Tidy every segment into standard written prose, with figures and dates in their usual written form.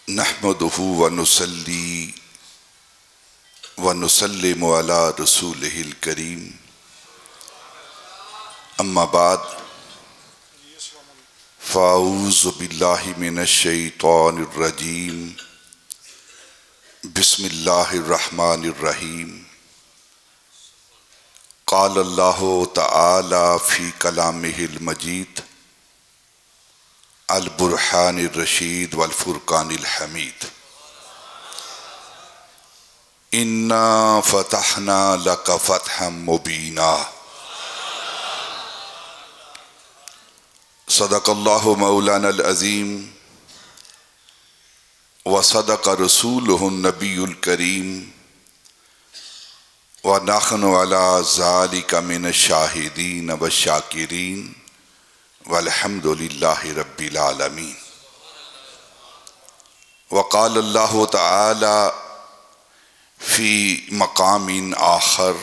नहमदुहु व नुसल्ली व नुसल्लिमु अला रसूलिहिल करीम। अम्मा बाद फ़ाऊज़ु बिल्लाहि मिनश शैतानिर रजीम। बिस्मिल्लाहिर रहमानिर रहीम। क़ाल अल्लाहु तआला फ़ी कलामिहिल मजीद अल बुरहानिर रशीद वल फुरकानिल हमीद। इन्ना फ़तहना लक फ़तहम मुबीना। सदक़ल्लाहु मौलानल अज़ीम व सदक़ रसूलुहुन नबियुल करीम व नहनु अला ज़ालिका मिनश शाहिदीन व शाकिरीन वल्हम्दुलिल्लाहि रब्बिल आलमीन। व क़ाल अल्लाहु तआला फ़ी मक़ामिन आख़र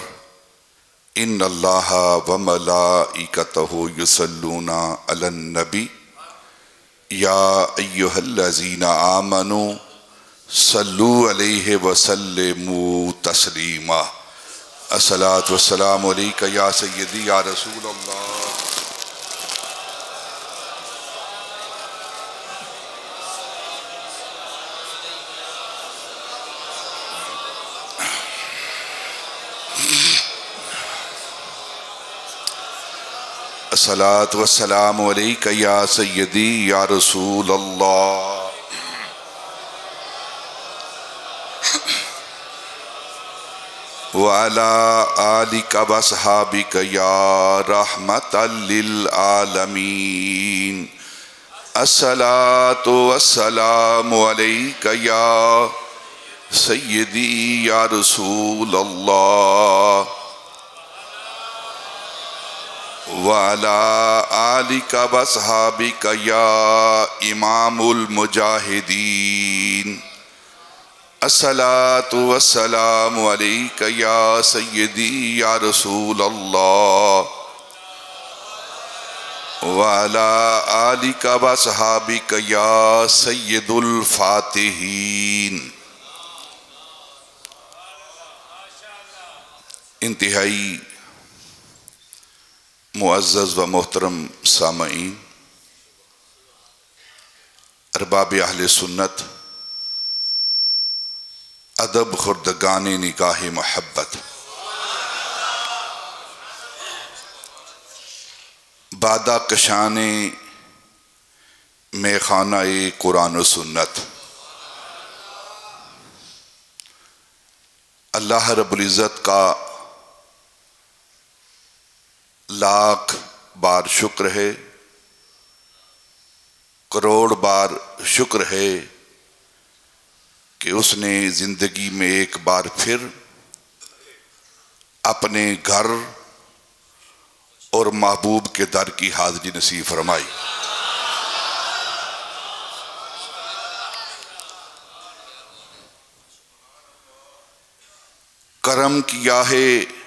इन्नल्लाहा व मलाइकतहु युसल्लूना अलन नबी या अय्युहल्लज़ीना आमनू सल्लू अलैहि व सल्लिमू तस्लीमा। अस्सलातु वस्सलामु अलैका या सय्यदी या रसूल अल्लाह। अस्सलातु वस्सलामु अलैका या सय्यदी या रसूल अल्लाह। व अला आलिका व अस्हाबिका या रहमतल लिल आलमीन। अस्सलातु वस्सलामु अलैका या सय्यदी या रसूल अल्लाह। व अला आलिका व अस्हाबिका या इमामुल मुजाहिदीन। अस्सलातु वस्सलामु अलैका या सय्यदी या रसूल अल्लाह। व अला आलिका व अस्हाबिका या सय्यदुल फातिहीन। इंतहाई मुअज़्ज़ज़ व मोहतरम सामईन, अरबाब अहले सुन्नत, अदब खुर्दगाने निगाह मोहब्बत, बादा कशाने में खाना ए कुरान व सुन्नत। अल्लाह रब्बुल इज़्ज़त का लाख बार शुक्र है, करोड़ बार शुक्र है कि उसने जिंदगी में एक बार फिर अपने घर और महबूब के दर की हाज़िरी नसीब फरमाई। करम किया है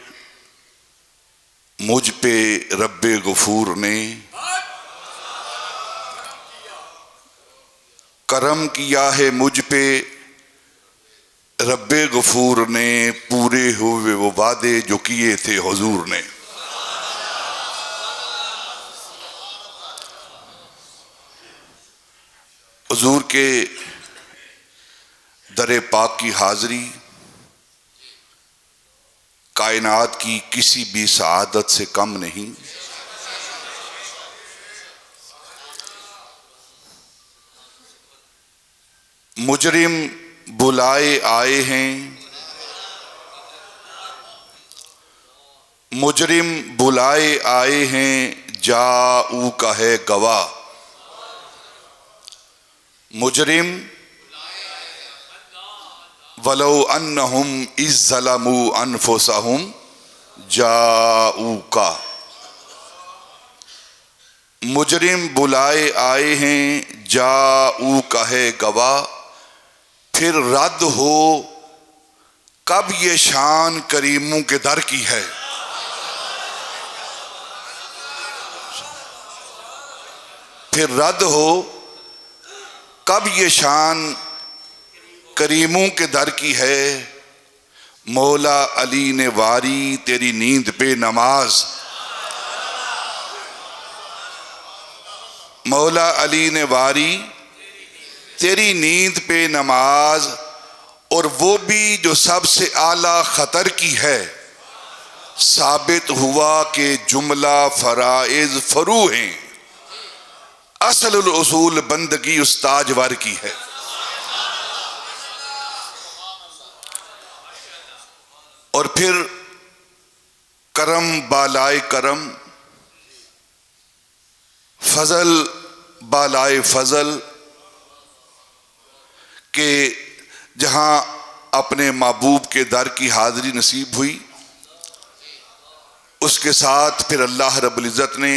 मुझ पे रब्बे गफूर ने, करम किया है मुझ पे रब्बे गफूर ने, पूरे हुए वो वादे जो किए थे हुजूर ने। हुजूर के दरे पाक की हाजिरी कायनात की किसी भी सआदत से कम नहीं। मुजरिम बुलाए आए हैं, मुजरिम बुलाए आए हैं, जाऊ का है गवाह। मुजरिम वलो अन्नहुम इज़्ज़लमू अनफुसहुम जाऊका। मुजरिम बुलाए आए हैं, जाऊ का है गवाह। फिर रद्द हो कब ये शान करीमों के दर की है। फिर रद्द हो कब ये शान करीमों के दर की है। मौला अली ने वारी तेरी नींद पे नमाज, मौला अली ने वारी तेरी नींद पे नमाज, और वो भी जो सबसे आला खतर की है। साबित हुआ कि जुमला फराइज फरू हैं, असलुल उसूल बंदगी उस्ताज वर की है। और फिर करम बालाए करम, फजल बालाए फजल, के जहां अपने महबूब के दर की हाजिरी नसीब हुई, उसके साथ फिर अल्लाह रब्बुल इज़्ज़त ने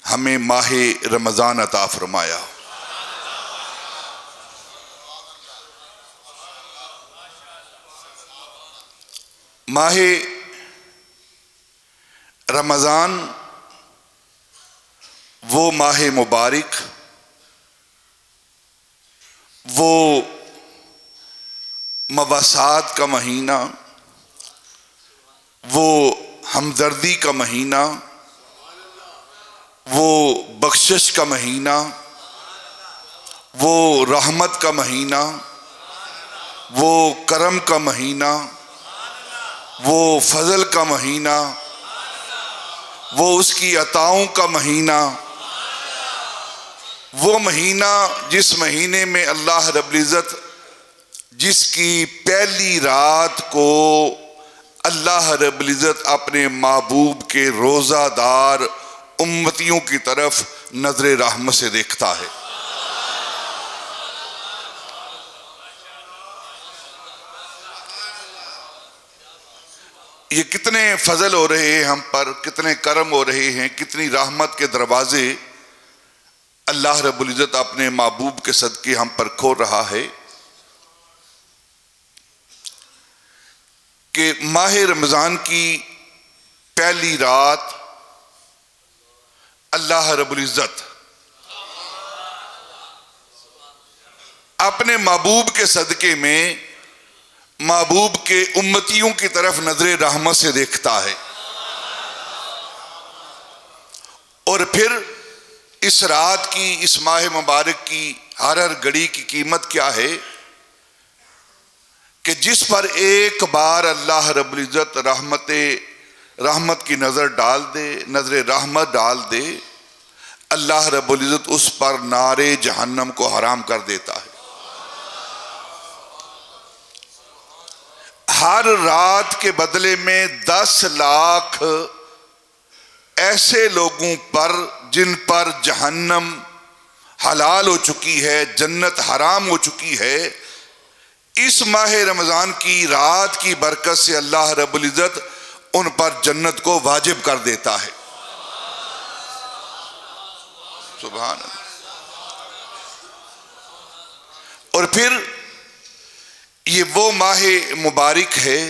हमें माहे रमज़ान अता फरमाया। माहे रमज़ान वो माहे मुबारक, वो मवासात का महीना, वो हमदर्दी का महीना, वो बख्शिश का महीना, वो रहमत का महीना, वो करम का महीना, वो फजल का महीना, वो उसकी अताओं का महीना, वो महीना जिस महीने में अल्लाह रब्बुल इज़्ज़त जिसकी पहली रात को अल्लाह रब्बुल इज़्ज़त अपने महबूब के रोज़ादार उम्मतियों की तरफ नजर रहमत से देखता है। ये कितने फजल हो रहे हैं हम पर, कितने करम हो रहे हैं, कितनी रहमत के दरवाजे अल्लाह रब्बुल इज़्ज़त अपने महबूब के सदके हम पर खोल रहा है कि माह रमज़ान की पहली रात अल्लाह रब्बुल इज़्ज़त अपने महबूब के सदके में महबूब के उम्मतियों की तरफ नजर रहमत से देखता है। और फिर इस रात की, इस माह मुबारक की हर घड़ी की कीमत क्या है कि जिस पर एक बार अल्लाह रब्बुल इज़्ज़त रहमत की नजर डाल दे, नजर रहमत डाल दे, अल्लाह रब्बुल इज़्ज़त उस पर नारे जहन्नम को हराम कर देता है। हर रात के बदले में 10 लाख ऐसे लोगों पर जिन पर जहन्नम हलाल हो चुकी है, जन्नत हराम हो चुकी है, इस माह रमजान की रात की बरकत से अल्लाह रब्बुल इज़्ज़त उन पर जन्नत को वाजिब कर देता है। सुभान अल्लाह। और फिर ये वो माह मुबारक है,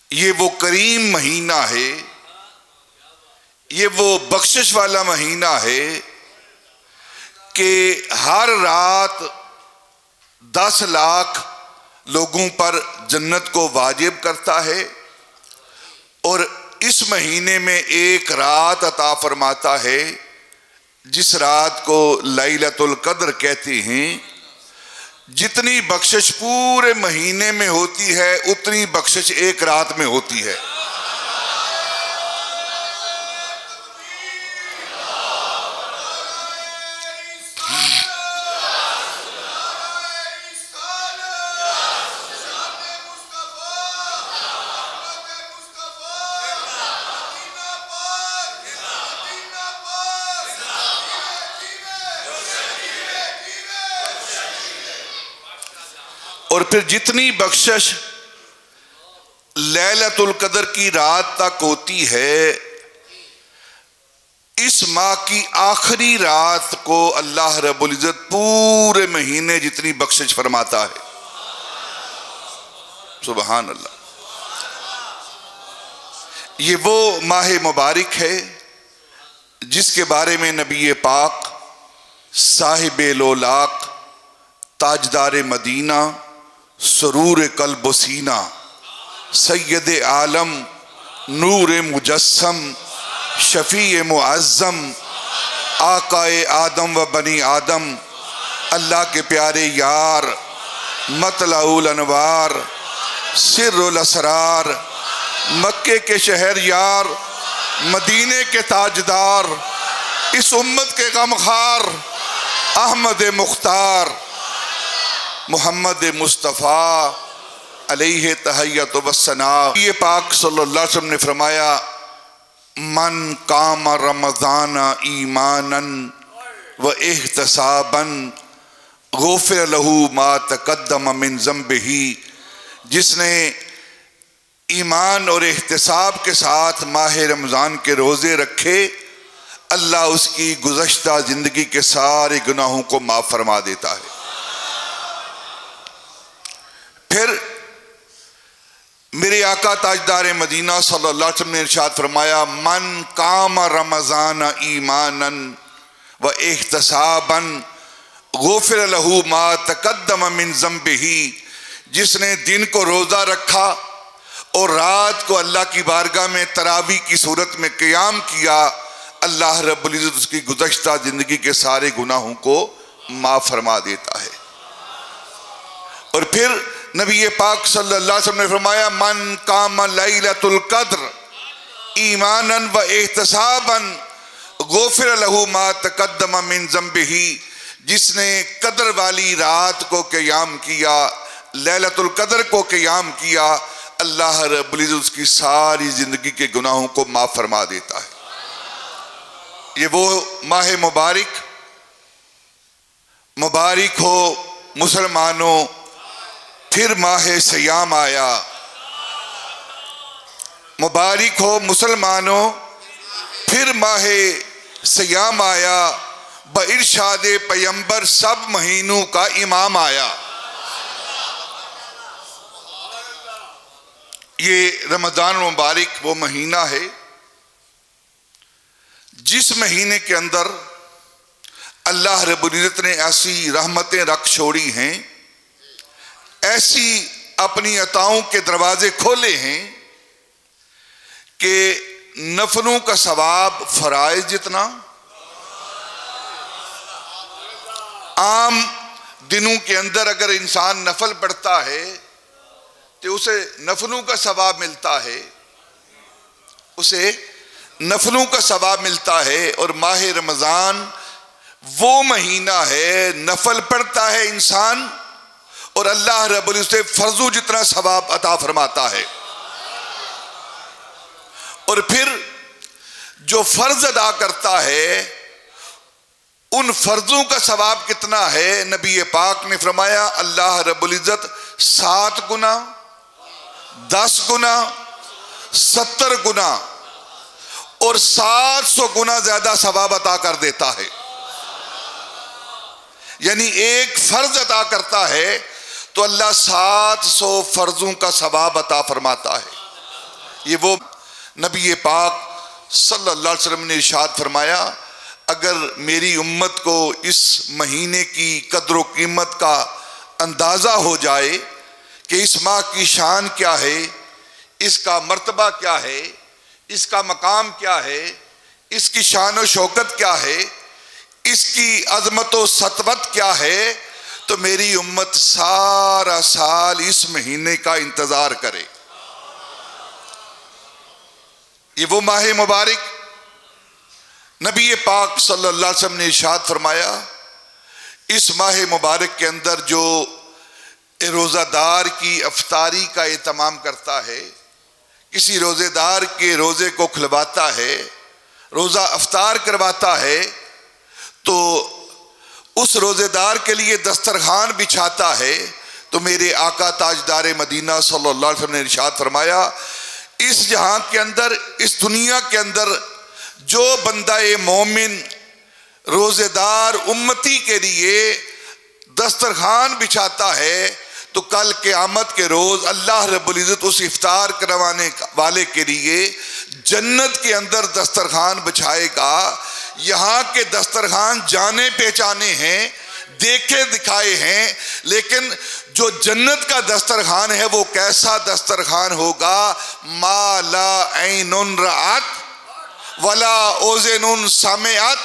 ये वो करीम महीना है, ये वो बख्शिश वाला महीना है कि हर रात 10 लाख लोगों पर जन्नत को वाजिब करता है। और इस महीने में एक रात अता फरमाता है जिस रात को लैलतुल कद्र कहते हैं। जितनी बख्शिश पूरे महीने में होती है उतनी बख्शिश एक रात में होती है। और फिर जितनी बख्शिश लैलतुल कद्र की रात तक होती है, इस माह की आखिरी रात को अल्लाह रब्बुल इज़्ज़त पूरे महीने जितनी बख्शिश फरमाता है। सुभान अल्लाह। ये वो माह मुबारक है जिसके बारे में नबी पाक साहिब लोलाक ताजदार मदीना, सरूर कल्ब सीना, सैयद आलम, नूर मुजस्सम, शफी मुअज़्ज़म, आकाए आदम व बनी आदम, अल्लाह के प्यारे यार, मतलाउल अनवार, सिर्रुल असरार, मक्के के शहर यार, मदीने के ताजदार, इस उम्मत के गमखार, अहमद मुख्तार, मोहम्मद मुस्तफ़ा अलैहि तहय्यत वस्सना। ये पाक सल्लल्लाहु अलैहि वसल्लम ने फरमाया, मन काम रमज़ान ईमानन व इहतिसाबन गुफ़िर लहू मा तक़द्दम मिन ज़ंबिही। जिसने ईमान और एहतिसाब के साथ माह रमज़ान के रोज़े रखे, अल्लाह उसकी गुज़श्ता ज़िंदगी के सारे गुनाहों को माफ़ फरमा देता है। फिर मेरे आका ताजदार मदीना सल्लल्लाहु अलैहि वसल्लम ने इरशाद फरमाया, मन काम रमज़ान ईमानन व इहतिसाबन गुफ़िर लहू मा तक़द्दम मिन ज़ंबिही। जिसने दिन को रोज़ा रखा और रात को अल्लाह की बारगाह में तरावी की सूरत में क़याम किया, अल्लाह रब्बुल इज़्ज़त उसकी गुज़श्ता ज़िंदगी के सारे गुनाहों को माफ़ फरमा देता है। और फिर नबी पाक सल्लल्लाहु अलैहि वसल्लम ने फरमाया, मन काम लैलतुल क़द्र ईमानन व इहतिसाबन गुफ़िर लहू मा तक़द्दम मिन ज़ंबिही। जिसने कद्र वाली रात को क़याम किया, लैलतुल क़द्र को क़याम किया, अल्लाह रब्बुल इज़्ज़त उसकी सारी ज़िंदगी के गुनाहों को माफ़ फरमा देता है। ये वो माह मुबारक हो मुसलमानों। फिर माह सयाम आया, मुबारक हो मुसलमानों। फिर माह सयाम आया, बइरशाद पैगंबर सब महीनों का इमाम आया। ये रमज़ान मुबारक वो महीना है जिस महीने के अंदर अल्लाह रब्बुल इज़्ज़त ने ऐसी रहमतें रख छोड़ी हैं, ऐसी अपनी अताओं के दरवाजे खोले हैं कि नफलों का सवाब फराइज जितना, आम दिनों के अंदर अगर इंसान नफल पढ़ता है तो उसे नफलों का सवाब मिलता है, उसे नफलों का सवाब मिलता है। और माह रमज़ान वो महीना है, नफल पढ़ता है इंसान और अल्लाह रब्बुल इज़्ज़त फर्जों जितना सवाब अता फरमाता है। और फिर जो फर्ज अदा करता है उन फर्जों का सवाब कितना है, नबी पाक ने फरमाया, अल्लाह रब्बुल इज़्ज़त 7 गुना, 10 गुना, 70 गुना और 700 गुना ज्यादा सवाब अता कर देता है। यानी एक फर्ज अता करता है तो अल्लाह 700 फर्जों का सवाब अता फरमाता है। ये वो नबी पाक सल्लल्लाहु अलैहि वसल्लम ने इरशाद फरमाया, अगर मेरी उम्मत को इस महीने की कद्र कीमत का अंदाज़ा हो जाए कि इस माह की शान क्या है, इसका मर्तबा क्या है, इसका मकाम क्या है, इसकी शान व शौकत क्या है, इसकी अजमत व सतवत क्या है, तो मेरी उम्मत सारा साल इस महीने का इंतजार करे। ये वो माह मुबारक नबी पाक सल्लल्लाहु अलैहि वसल्लम ने इरशाद फरमाया, इस माह मुबारक के अंदर जो रोज़ादार की अफ्तारी का एहतमाम करता है, किसी रोज़ेदार के रोज़े को खुलवाता है, रोज़ा अफ्तार करवाता है, तो उस रोज़ेदार के लिए दस्तरखान बिछाता है, तो मेरे आका ताजदार मदीना सल्लल्लाहु अलैहि वसल्लम ने इरशाद फरमाया, इस जहां के अंदर, इस दुनिया के अंदर जो बंदा मोमिन रोज़ेदार उम्मती के लिए दस्तरखान बिछाता है, तो कल क़यामत के रोज़ अल्लाह रब्बुल इज़्ज़त उस इफ्तार करवाने वाले के लिए जन्नत के अंदर दस्तरखान बिछाएगा। यहाँ के दस्तरखान जाने पहचाने हैं, देखे दिखाए हैं, लेकिन जो जन्नत का दस्तरखान है वो कैसा दस्तरखान होगा? मा ला ऐनुन रात वला ओज़ेनुन समिअत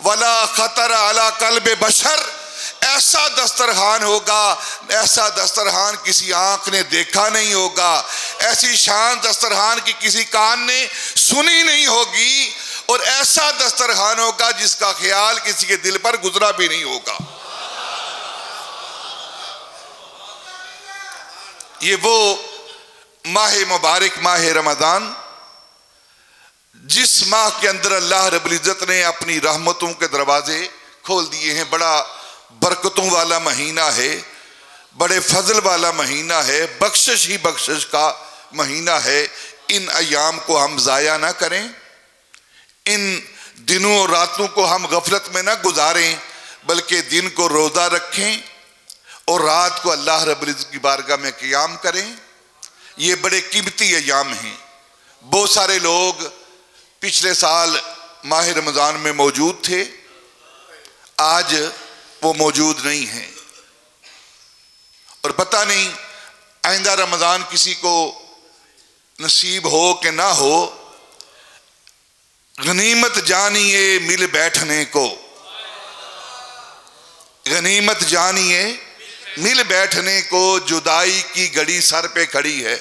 वला खतर अला कल्ब बशर। ऐसा दस्तरखान होगा, ऐसा दस्तरखान किसी आंख ने देखा नहीं होगा, ऐसी शान दस्तरखान की किसी कान ने सुनी नहीं होगी, और ऐसा दस्तरखान होगा जिसका ख्याल किसी के दिल पर गुजरा भी नहीं होगा। ये वो माह मुबारक माह रमजान, जिस माह के अंदर अल्लाह रब्बुल इज्जत ने अपनी रहमतों के दरवाजे खोल दिए हैं। बड़ा बरकतों वाला महीना है, बड़े फजल वाला महीना है, बख्शिश ही बख्शिश का महीना है। इन अयाम को हम ज़ाया ना करें, इन दिनों और रातों को हम गफलत में ना गुजारें, बल्कि दिन को रोज़ा रखें और रात को अल्लाह रब्बुल इज्जत की बारगाह में क़ियाम करें। ये बड़े कीमती अयाम हैं। बहुत सारे लोग पिछले साल माह रमज़ान में मौजूद थे, आज वो मौजूद नहीं हैं, और पता नहीं आइंदा रमज़ान किसी को नसीब हो कि ना हो। गनीमत जानिए मिल बैठने को, गनीमत जानिए मिल बैठने को, जुदाई की घड़ी सर पे खड़ी है।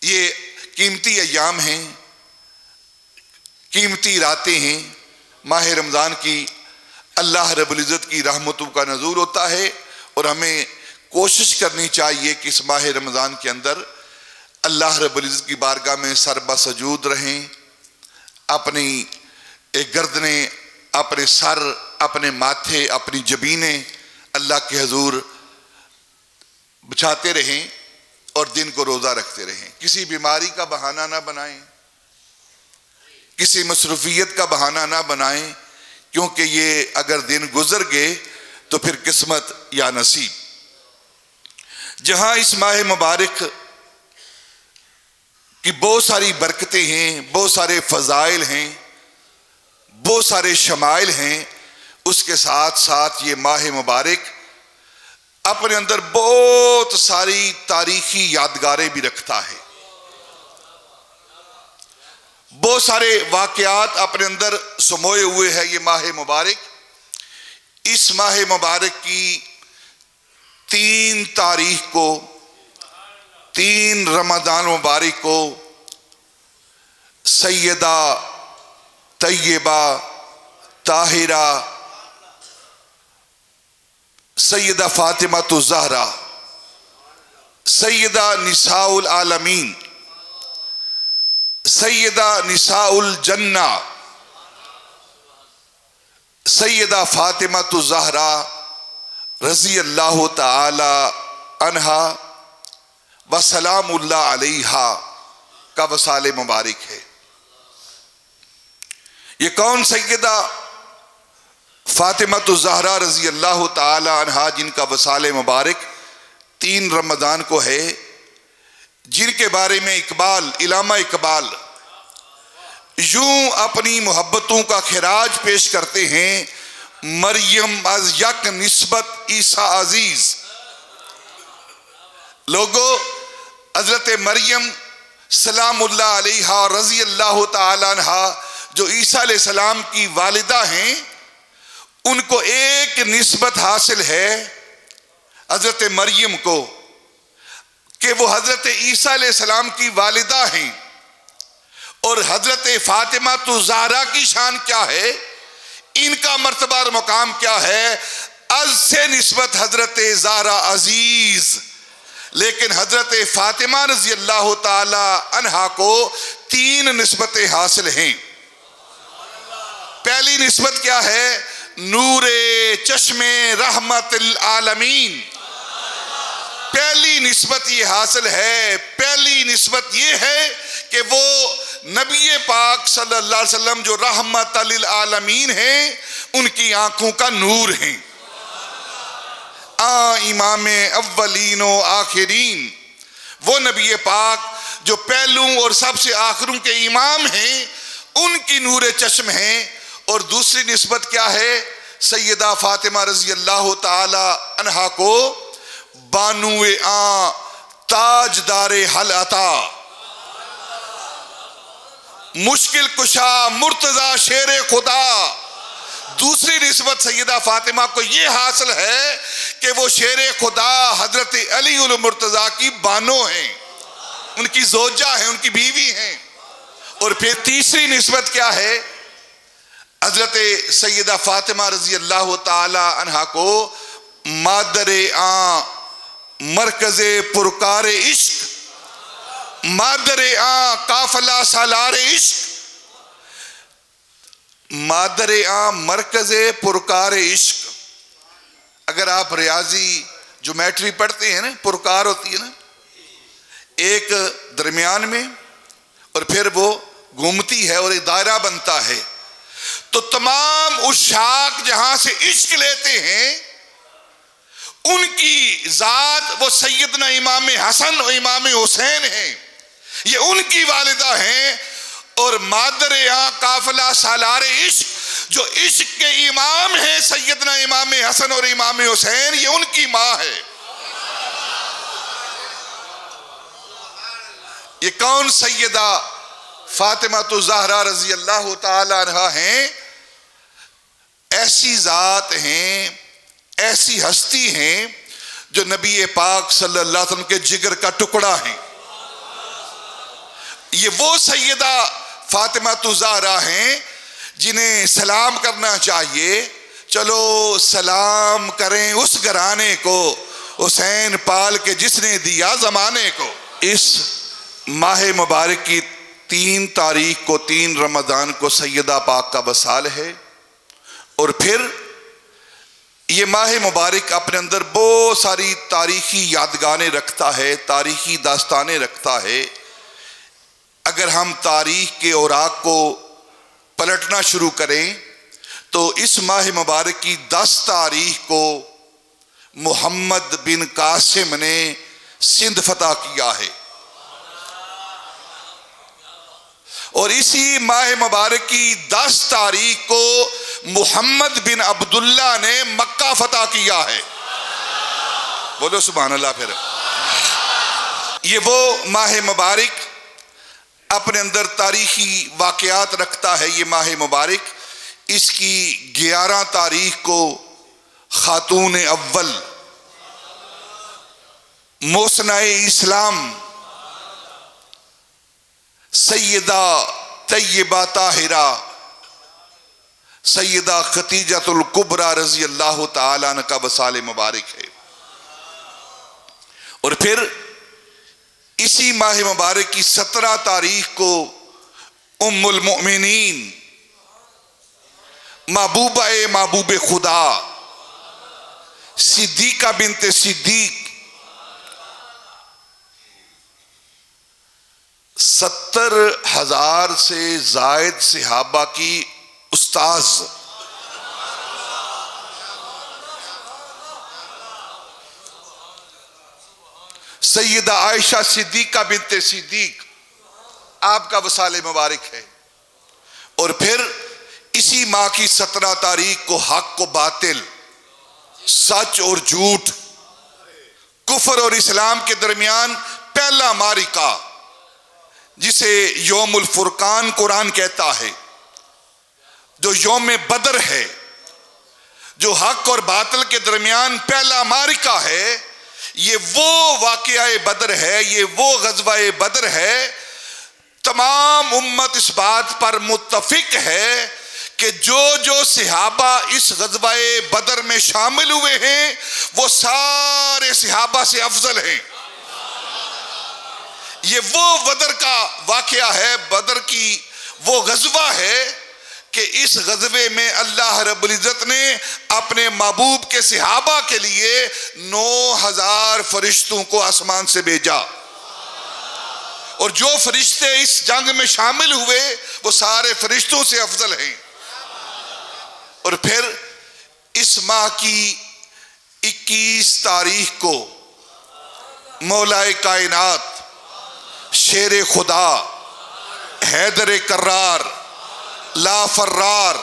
ये कीमती अयाम हैं, कीमती रातें हैं। माह रमज़ान की अल्लाह रब्बुल इज़्ज़त की रहमतों का नज़ूर होता है, और हमें कोशिश करनी चाहिए कि इस माह रमज़ान के अंदर अल्लाह रब्बुल इज़्ज़त की बारगाह में सरबसजूद रहें, अपनी गर्दनें, अपने सर, अपने माथे, अपनी जबीनें अल्लाह के हुजूर बिछाते रहें और दिन को रोज़ा रखते रहें। किसी बीमारी का बहाना ना बनाएं, किसी मसरूफियत का बहाना ना बनाएं, क्योंकि ये अगर दिन गुजर गए तो फिर किस्मत या नसीब। जहां इस माह मुबारक की बहुत सारी बरकतें हैं, बहुत सारे फजाइल हैं, बहुत सारे शमाइल हैं, उसके साथ साथ ये माह मुबारक अपने अंदर बहुत सारी तारीखी यादगारें भी रखता है। बहुत सारे वाकयात अपने अंदर समोए हुए हैं ये माह मुबारक। इस माह मुबारक की 3 तारीख को, 3 रमज़ान मुबारक को सैयदा तैयबा ताहिरा सैयदा फातिमा तो ज़हरा सैयदा निसाउल आलमीन सैयदा निसाउल जन्ना सैयदा फातिमा तो ज़हरा रज़ी अल्लाह ताला अन्हा व सलामुल्लाह अलैहा का वसाले मुबारक है। ये कौन सैयदा फातिमा तो ज़हरा रज़ी अल्लाह ताला अन्हा, जिनका वसाले मुबारक 3 रमज़ान को है, जिनके बारे में इकबाल, इलामा इकबाल यूं अपनी मोहब्बतों का खिराज पेश करते हैं। मरियम अज यक निस्बत ईसा अजीज। लोगो, हजरत मरियम सलामुल्लाह अलैहा रज़ी अल्लाह ताला अन्हा जो ईसा अलैहिस्सलाम की वालिदा हैं, उनको एक निस्बत हासिल है हजरत मरियम को कि वो हजरत ईसा अलैहिस्सलाम की वालिदा हैं। और हजरत फातिमा तो ज़हरा की शान क्या है, इनका मर्तबा और मकाम क्या है? अज से निस्बत हजरत ज़हरा अजीज, लेकिन हजरत फातिमा रज़ी अल्लाह ताला अन्हा को 3 निस्बतें हासिल हैं। पहली निस्बत क्या है? नूरे चश्मे रहमतिल आलमीन। पहली निस्बत ये हासिल है, पहली निस्बत ये है कि वो नबी पाक सल्लल्लाहु अलैहि वसल्लम जो रहमतुल आलमीन हैं, उनकी आंखों का नूर हैं। इमाम अव्वलीन व आखिरीन, वो नबी पाक जो पहलू और सबसे आखिरों के इमाम हैं, उनकी नूर चश्म हैं। और दूसरी निस्बत क्या है? सैयदा फातिमा रजी अल्लाह ताला अन्हा को बानुए आ ताजदारे हल अता, मुश्किल कुशा मुर्तजा शेर खुदा। दूसरी निस्बत सैयदा फातिमा को यह हासिल है कि वो शेर खुदा हजरत अली उल मुर्तजा की बानो हैं, उनकी जोजा हैं, उनकी बीवी हैं। और फिर तीसरी निस्बत क्या है? हजरत सैयदा फातिमा रजी अल्लाह ताला अन्हा को मादरे आ मरकज़े पुरकारे इश्क, मादरे आ काफला सालारे इश्क, मादरे आ मरकज़े पुरकारे इश्क। अगर आप रियाजी ज्योमेट्री पढ़ते हैं ना, पुरकार होती है ना, एक दरमियान में और फिर वो घूमती है और एक दायरा बनता है, तो तमाम उशाक जहां से इश्क लेते हैं उनकी जात वो सैयदना इमाम हसन और इमाम हुसैन हैं, ये उनकी वालिदा हैं। और मादरे आ काफला सालारे इश्क, जो इश्क के इमाम हैं सैयदना इमाम हसन और इमाम हुसैन, ये उनकी मां है। ये कौन? सैयदा फातिमा तो ज़हरा रजी अल्लाह ताला अन्हा हैं। ऐसी जात हैं, ऐसी हस्ती हैं जो नबी पाक सल्लल्लाहु अलैहि वसल्लम के जिगर का टुकड़ा है। ये वो सैयदा फातिमा तो ज़हरा हैं जिन्हें सलाम करना चाहिए। चलो सलाम करें उस घराने को हुसैन पाल के जिसने दिया जमाने को। इस माह मुबारक की 3 तारीख को 3 रमज़ान को सैयदा पाक का वसाल है। और फिर ये माह मुबारक अपने अंदर बहुत सारी तारीखी यादगारें रखता है, तारीखी दास्तानें रखता है। अगर हम तारीख के औराक को पलटना शुरू करें तो इस माह मुबारक की 10 तारीख को मोहम्मद बिन कासिम ने सिंध फतह किया है, और इसी माह मुबारक की 10 तारीख को मोहम्मद बिन अब्दुल्ला ने मक्का फतह किया है। बोलो सुभान अल्लाह। फिर ये वो माह मुबारक अपने अंदर तारीखी वाक़यात रखता है। ये माह मुबारक, इसकी 11 तारीख को खातून अव्वल मोसनाए इस्लाम सैयदा तैयबा ताहिरा सैयदा खतीजतुल कुबरा रजी अल्लाह ताला अन्हा का वसाल मुबारक है। और फिर इसी माह मुबारक की 17 तारीख को उम्मुल मोमिनीन महबूबा महबूब खुदा सिद्दीका बिनते सिद्दीक 70,000 से जायद सहाबा की उस्ताज सैयदा आयशा सिद्दीका बिनते सिद्दीक, आपका वसाले मुबारक है। और फिर इसी माह की 17 तारीख को हक को बातिल, सच और झूठ, कुफर और इस्लाम के दरमियान पहला मारिका, जिसे यौमुल फुरकान कुरान कहता है, जो यौम बदर है, जो हक और बातिल के दरमियान पहला मारिका है, ये वो वाक़या बदर है, ये वो ग़ज़वा बदर है। तमाम उम्मत इस बात पर मुत्तफिक है कि जो जो सहाबा इस ग़ज़वा बदर में शामिल हुए हैं वो सारे सहाबा से अफजल हैं। ये वो बदर का वाक़या है, बदर की वो ग़ज़वा है कि इस ग़ज़वे में अल्लाह रब्बुल इज़्ज़त ने अपने महबूब के सहाबा के लिए 9,000 फरिश्तों को आसमान से भेजा, और जो फरिश्ते इस जंग में शामिल हुए वो सारे फरिश्तों से अफजल हैं। और फिर इस माह की 21 तारीख को मौलाए कायनात शेर खुदा हैदर कर्रार ला फर्रार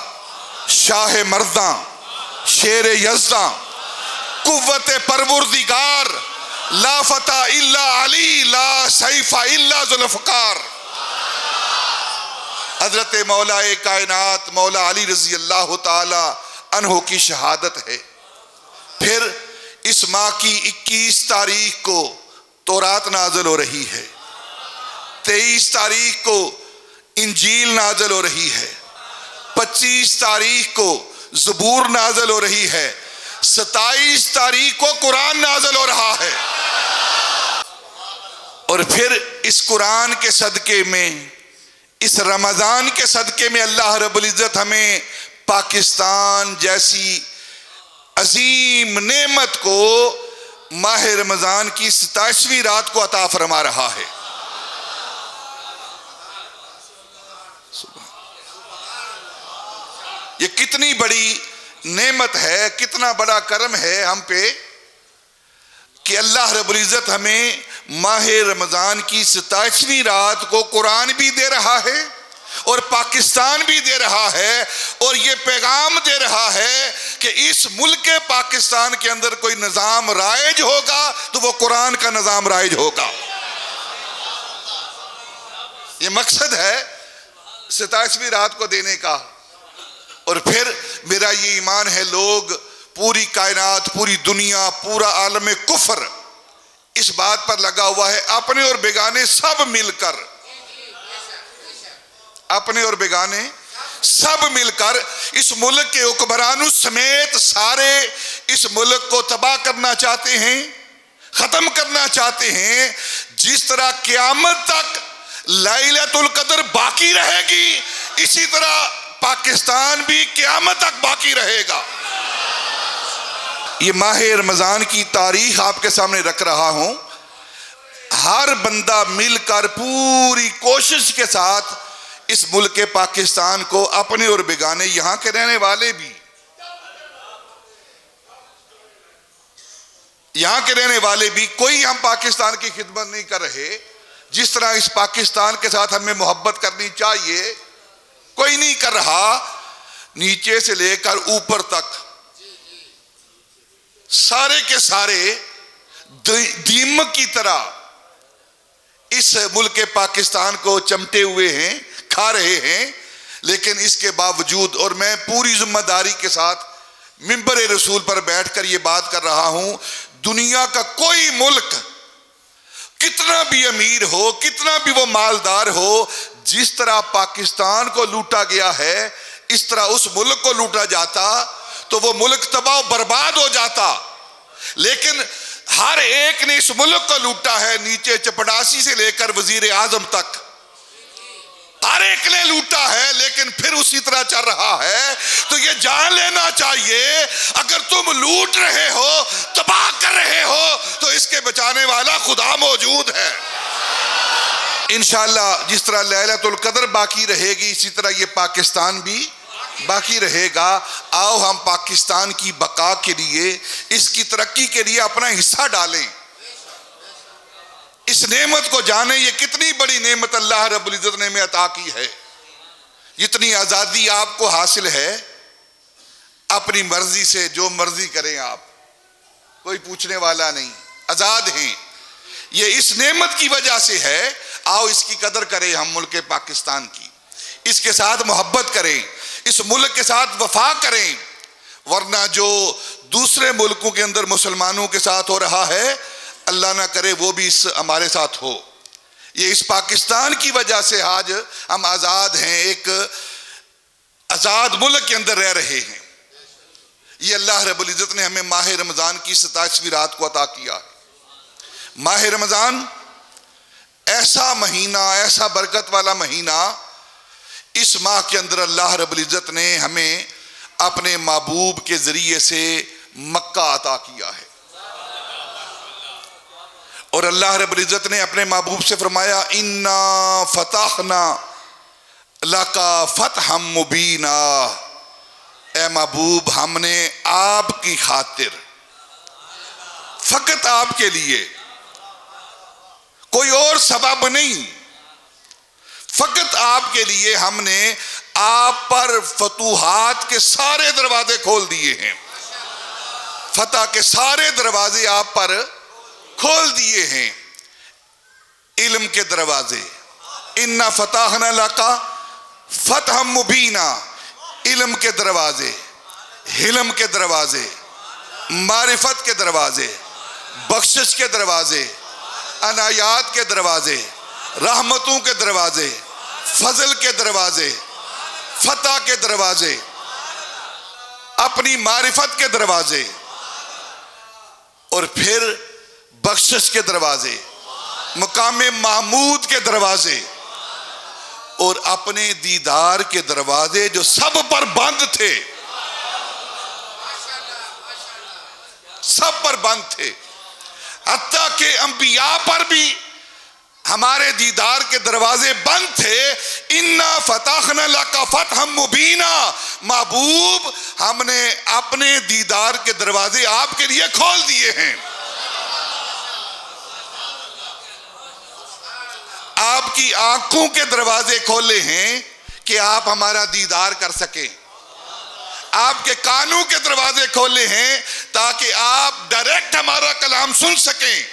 शाह मर्दा शेर यज़्दा कुव्वत परवरदिगार ला फता इल्ला अली ला सैफा इल्ला जुल्फ़कार। हजरत मौलाए कायनात मौला अली रजी अल्लाह ताला अन्हो की शहादत है। फिर इस माह की 21 तारीख को तौरात नाज़िल हो रही है, 23 तारीख को इंजील नाज़िल हो रही है, 25 तारीख को ज़बूर नाज़िल हो रही है, 27 तारीख को कुरान नाज़िल हो रहा है। और फिर इस कुरान के सदके में, इस रमज़ान के सदके में अल्लाह रब्बुल इज़्ज़त हमें पाकिस्तान जैसी अजीम नेमत को माह रमज़ान की 27वीं रात को अता फरमा रहा है। ये कितनी बड़ी नेमत है, कितना बड़ा करम है हम पे कि अल्लाह रब्बुल इज़्ज़त हमें माह रमज़ान की 27वीं रात को कुरान भी दे रहा है और पाकिस्तान भी दे रहा है, और ये पैगाम दे रहा है कि इस मुल्क पाकिस्तान के अंदर कोई निज़ाम राइज होगा तो वो कुरान का निज़ाम राइज होगा। ये मकसद है 27वीं रात को देने का। और फिर मेरा ये ईमान है, लोग पूरी कायनात, पूरी दुनिया, पूरा आलम कुफर इस बात पर लगा हुआ है, अपने और बेगाने सब मिलकर, अपने और बेगाने सब मिलकर इस मुल्क के हुक्मरानों समेत सारे इस मुल्क को तबाह करना चाहते हैं, खत्म करना चाहते हैं। जिस तरह क़यामत तक लैलतुल क़द्र बाकी रहेगी, इसी तरह पाकिस्तान भी क़यामत तक बाकी रहेगा। ये माह रमज़ान की तारीख आपके सामने रख रहा हूं। हर बंदा मिलकर पूरी कोशिश के साथ इस मुल्क के पाकिस्तान को, अपने और बेगाने, यहां के रहने वाले भी, यहां के रहने वाले भी, कोई हम पाकिस्तान की खिदमत नहीं कर रहे। जिस तरह इस पाकिस्तान के साथ हमें मोहब्बत करनी चाहिए, कोई नहीं कर रहा। नीचे से लेकर ऊपर तक सारे के सारे दीमक की तरह इस मुल्क के पाकिस्तान को चमटे हुए हैं, खा रहे हैं। लेकिन इसके बावजूद, और मैं पूरी जिम्मेदारी के साथ मिंबर रसूल पर बैठकर ये बात कर रहा हूं, दुनिया का कोई मुल्क कितना भी अमीर हो, कितना भी वो मालदार हो, जिस तरह पाकिस्तान को लूटा गया है, इस तरह उस मुल्क को लूटा जाता तो वो मुल्क तबाह बर्बाद हो जाता। लेकिन हर एक ने इस मुल्क को लूटा है, नीचे चपड़ासी से लेकर वजीर आजम तक हर एक ने लूटा है, लेकिन फिर उसी तरह चल रहा है। तो ये जान लेना चाहिए, अगर तुम लूट रहे हो, तबाह कर रहे हो, तो इसके बचाने वाला खुदा मौजूद है। इंशाअल्लाह जिस तरह लैलतुल क़द्र बाकी रहेगी, इसी तरह ये पाकिस्तान भी बाकी रहेगा। आओ हम पाकिस्तान की बका के लिए, इसकी तरक्की के लिए अपना हिस्सा डालें। इस नेमत को जाने, ये कितनी बड़ी नेमत अल्लाह रब्बुल इज़्ज़त ने हमें अता की है। जितनी आज़ादी आपको हासिल है, अपनी मर्जी से जो मर्जी करें आप, कोई पूछने वाला नहीं, आज़ाद हैं। ये इस नेमत की वजह से है। आओ इसकी कदर करें हम मुल्क पाकिस्तान की, इसके साथ मोहब्बत करें, इस मुल्क के साथ वफा करें। वरना जो दूसरे मुल्कों के अंदर मुसलमानों के साथ हो रहा है, अल्लाह ना करे वो भी हमारे साथ हो। ये इस पाकिस्तान की वजह से आज हम आज़ाद हैं, एक आज़ाद मुल्क के अंदर रह रहे हैं। ये अल्लाह रब्बुल इज़्ज़त ने हमें माह रमज़ान की 27वीं रात को अता किया है। माह रमज़ान ऐसा महीना, ऐसा बरकत वाला महीना, इस माह के अंदर अल्लाह रब्बुल इज़्ज़त ने हमें अपने महबूब के ज़रिए से मक्का अता किया है। और अल्लाह रब्बुल इज़्ज़त ने अपने महबूब से फरमाया, इन्ना फतहना लका फतहम मुबीना। ए महबूब, हमने आपकी खातिर, फकत आपके लिए, कोई और सबब नहीं, फकत आपके लिए हमने आप पर फतूहात के सारे दरवाजे खोल दिए हैं, फतह के सारे दरवाजे आप पर खोल दिए हैं। इल्म के दरवाजे, इन्ना फताहना लका फतह मुबीना, इल्म के दरवाजे, हिल्म के दरवाजे, मारिफत के दरवाजे, बख्शिश के दरवाजे, अनायात के दरवाजे, रहमतों के दरवाजे, फजल के दरवाजे, फतह के दरवाजे, अपनी मारिफत के दरवाजे, और फिर बख्शिश के दरवाजे, मकामे महमूद के दरवाजे, और अपने दीदार के दरवाजे जो सब पर बंद थे, सब पर बंद थे। हत्ता के अंबिया पर भी हमारे दीदार के दरवाजे बंद थे। इन्ना फताहना लका फतहम मुबीना, महबूब हमने अपने दीदार के दरवाजे आपके लिए खोल दिए हैं। आपकी आंखों के दरवाजे खोले हैं कि आप हमारा दीदार कर सकें, आपके कानों के दरवाजे खोले हैं ताकि आप डायरेक्ट हमारा कलाम सुन सकें,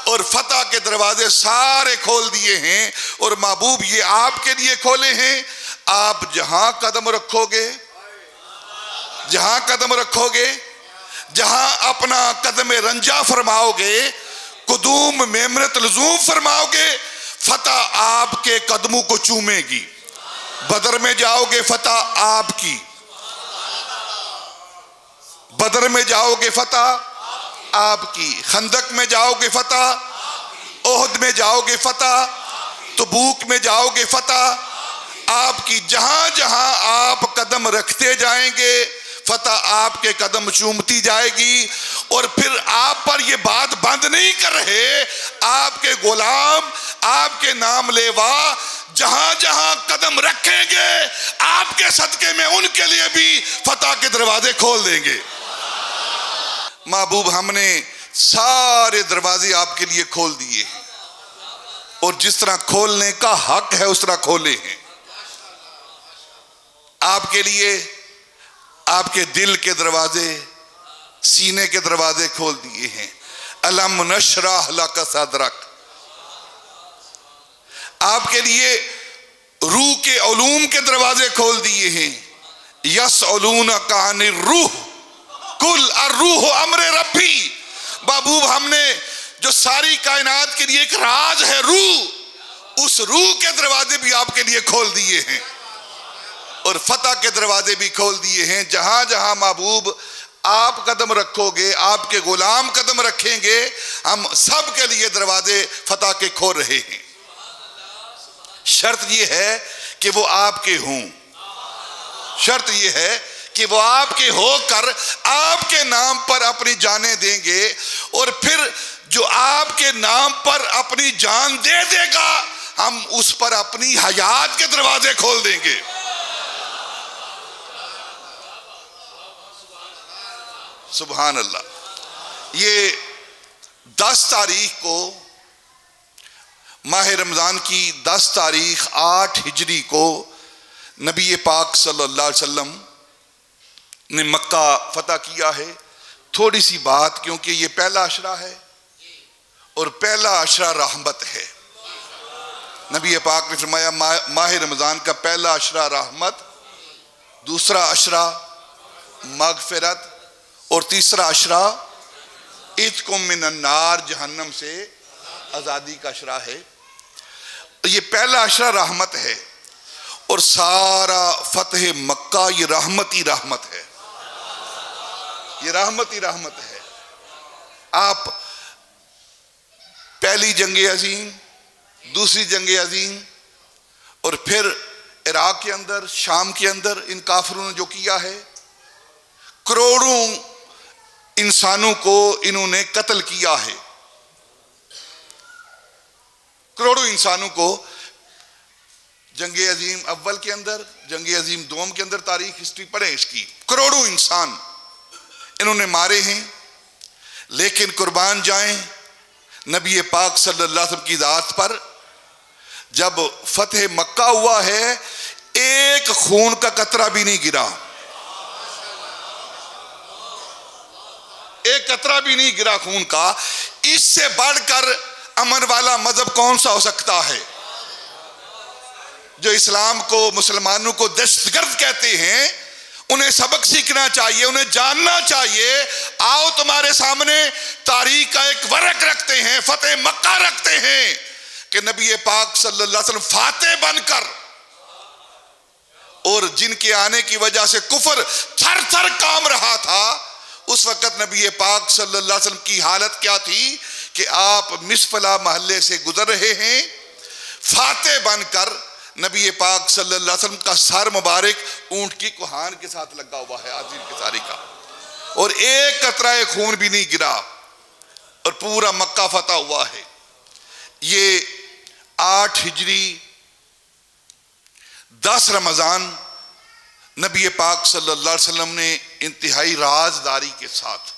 और फतह के दरवाजे सारे खोल दिए हैं। और महबूब ये आपके लिए खोले हैं। आप जहां कदम रखोगे, जहां कदम रखोगे, जहां अपना कदम रंजा फरमाओगे, कुदूम मेमरत लजूम फरमाओगे, फतह आपके कदमों को चूमेगी। बदर में जाओगे फतह आपकी, बदर में जाओगे फतह आपकी, खंदक में जाओगे फतह, ओहद में जाओगे फतह, तबूक में जाओगे फतह आपकी। जहां जहां आप कदम रखते जाएंगे फतह आपके कदम चूमती जाएगी। और फिर आप पर यह बात बंद नहीं कर रहे, आपके गुलाम, आपके नाम लेवा जहां जहां कदम रखेंगे आपके सदके में उनके लिए भी फतह के दरवाजे खोल देंगे। महबूब हमने सारे दरवाजे आपके लिए खोल दिए हैं, और जिस तरह खोलने का हक है उस तरह खोले हैं। आपके लिए आपके दिल के दरवाजे, सीने के दरवाजे खोल दिए हैं। अलम नशरह लका सदरक, आपके लिए रूह के उलूम के दरवाजे खोल दिए हैं। यसअलूनका अनिर रूह कुल अर्रूह अमरे रब्बी, महबूब हमने जो सारी कायनात के लिए एक राज है रूह, उस रूह के दरवाजे भी आपके लिए खोल दिए हैं, और फतह के दरवाजे भी खोल दिए हैं। जहां जहां महबूब आप कदम रखोगे, आपके गुलाम कदम रखेंगे, हम सब के लिए दरवाजे फतह के खोल रहे हैं। शर्त यह है कि वो आपके हों, शर्त यह है कि वो आपके होकर आपके नाम पर अपनी जानें देंगे, और फिर जो आपके नाम पर अपनी जान दे देगा हम उस पर अपनी हयात के दरवाजे खोल देंगे। सुभान अल्लाह। ये 10 तारीख को, माह रमजान की 10 तारीख 8 हिजरी को नबी पाक सल्लल्लाहु अलैहि वसल्लम ने मक्का फतह किया है। थोड़ी सी बात, क्योंकि ये पहला अशरा है और पहला अशरा रहमत है। नबी पाक ने फरमाया माह रमजान का पहला अशरा रहमत, दूसरा अशरा मगफिरत, और तीसरा अशरा इत्कुम मिनन नार, जहन्नम से आज़ादी का अशरा है। ये पहला अशरा रहमत है, और सारा फतह मक्का ये रहमत ही रहमत है, ये रहमत ही रहमत है। आप पहली जंगे अजीम, दूसरी जंगे अजीम, और फिर इराक के अंदर, शाम के अंदर इन काफिरों ने जो किया है, करोड़ों इंसानों को इन्होंने कत्ल किया है, करोड़ों इंसानों को। जंगे अजीम अव्वल के अंदर, जंगे अजीम दोम के अंदर तारीख हिस्ट्री पढ़े इसकी, करोड़ों इंसान इन्होंने मारे हैं। लेकिन कुर्बान जाएं नबी पाक सल्लल्लाहु अलैहि वसल्लम की ज़ात पर। जब फतेह मक्का हुआ है, एक खून का कतरा भी नहीं गिरा, एक कतरा भी नहीं गिरा खून का। इससे बढ़कर अमन वाला मजहब कौन सा हो सकता है? जो इस्लाम को, मुसलमानों को दहशतगर्द कहते हैं, उन्हें सबक सीखना चाहिए, उन्हें जानना चाहिए। आओ तुम्हारे सामने तारीख का एक वर्क रखते हैं, फतेह मक्का रखते हैं कि नबी पाक सल्लल्लाहु अलैहि वसल्लम फातेह बनकर, और जिनके आने की वजह से कुफर थर थर कांप रहा था, उस वक्त नबी पाक सल्लल्लाहु अलैहि वसल्लम की हालत क्या थी कि आप मिसफला महल्ले से गुजर रहे हैं, फातेह बनकर नबी पाक सल्लल्लाहु अलैहि वसल्लम का सर मुबारक ऊंट की कुहान के साथ लगा हुआ है, आजीर के सारी का, और एक कतरा खून भी नहीं गिरा, और पूरा मक्का फतह हुआ है। ये 8 हिजरी 10 रमजान नबी पाक सल्लल्लाहु अलैहि वसल्लम ने इंतहाई राजदारी के साथ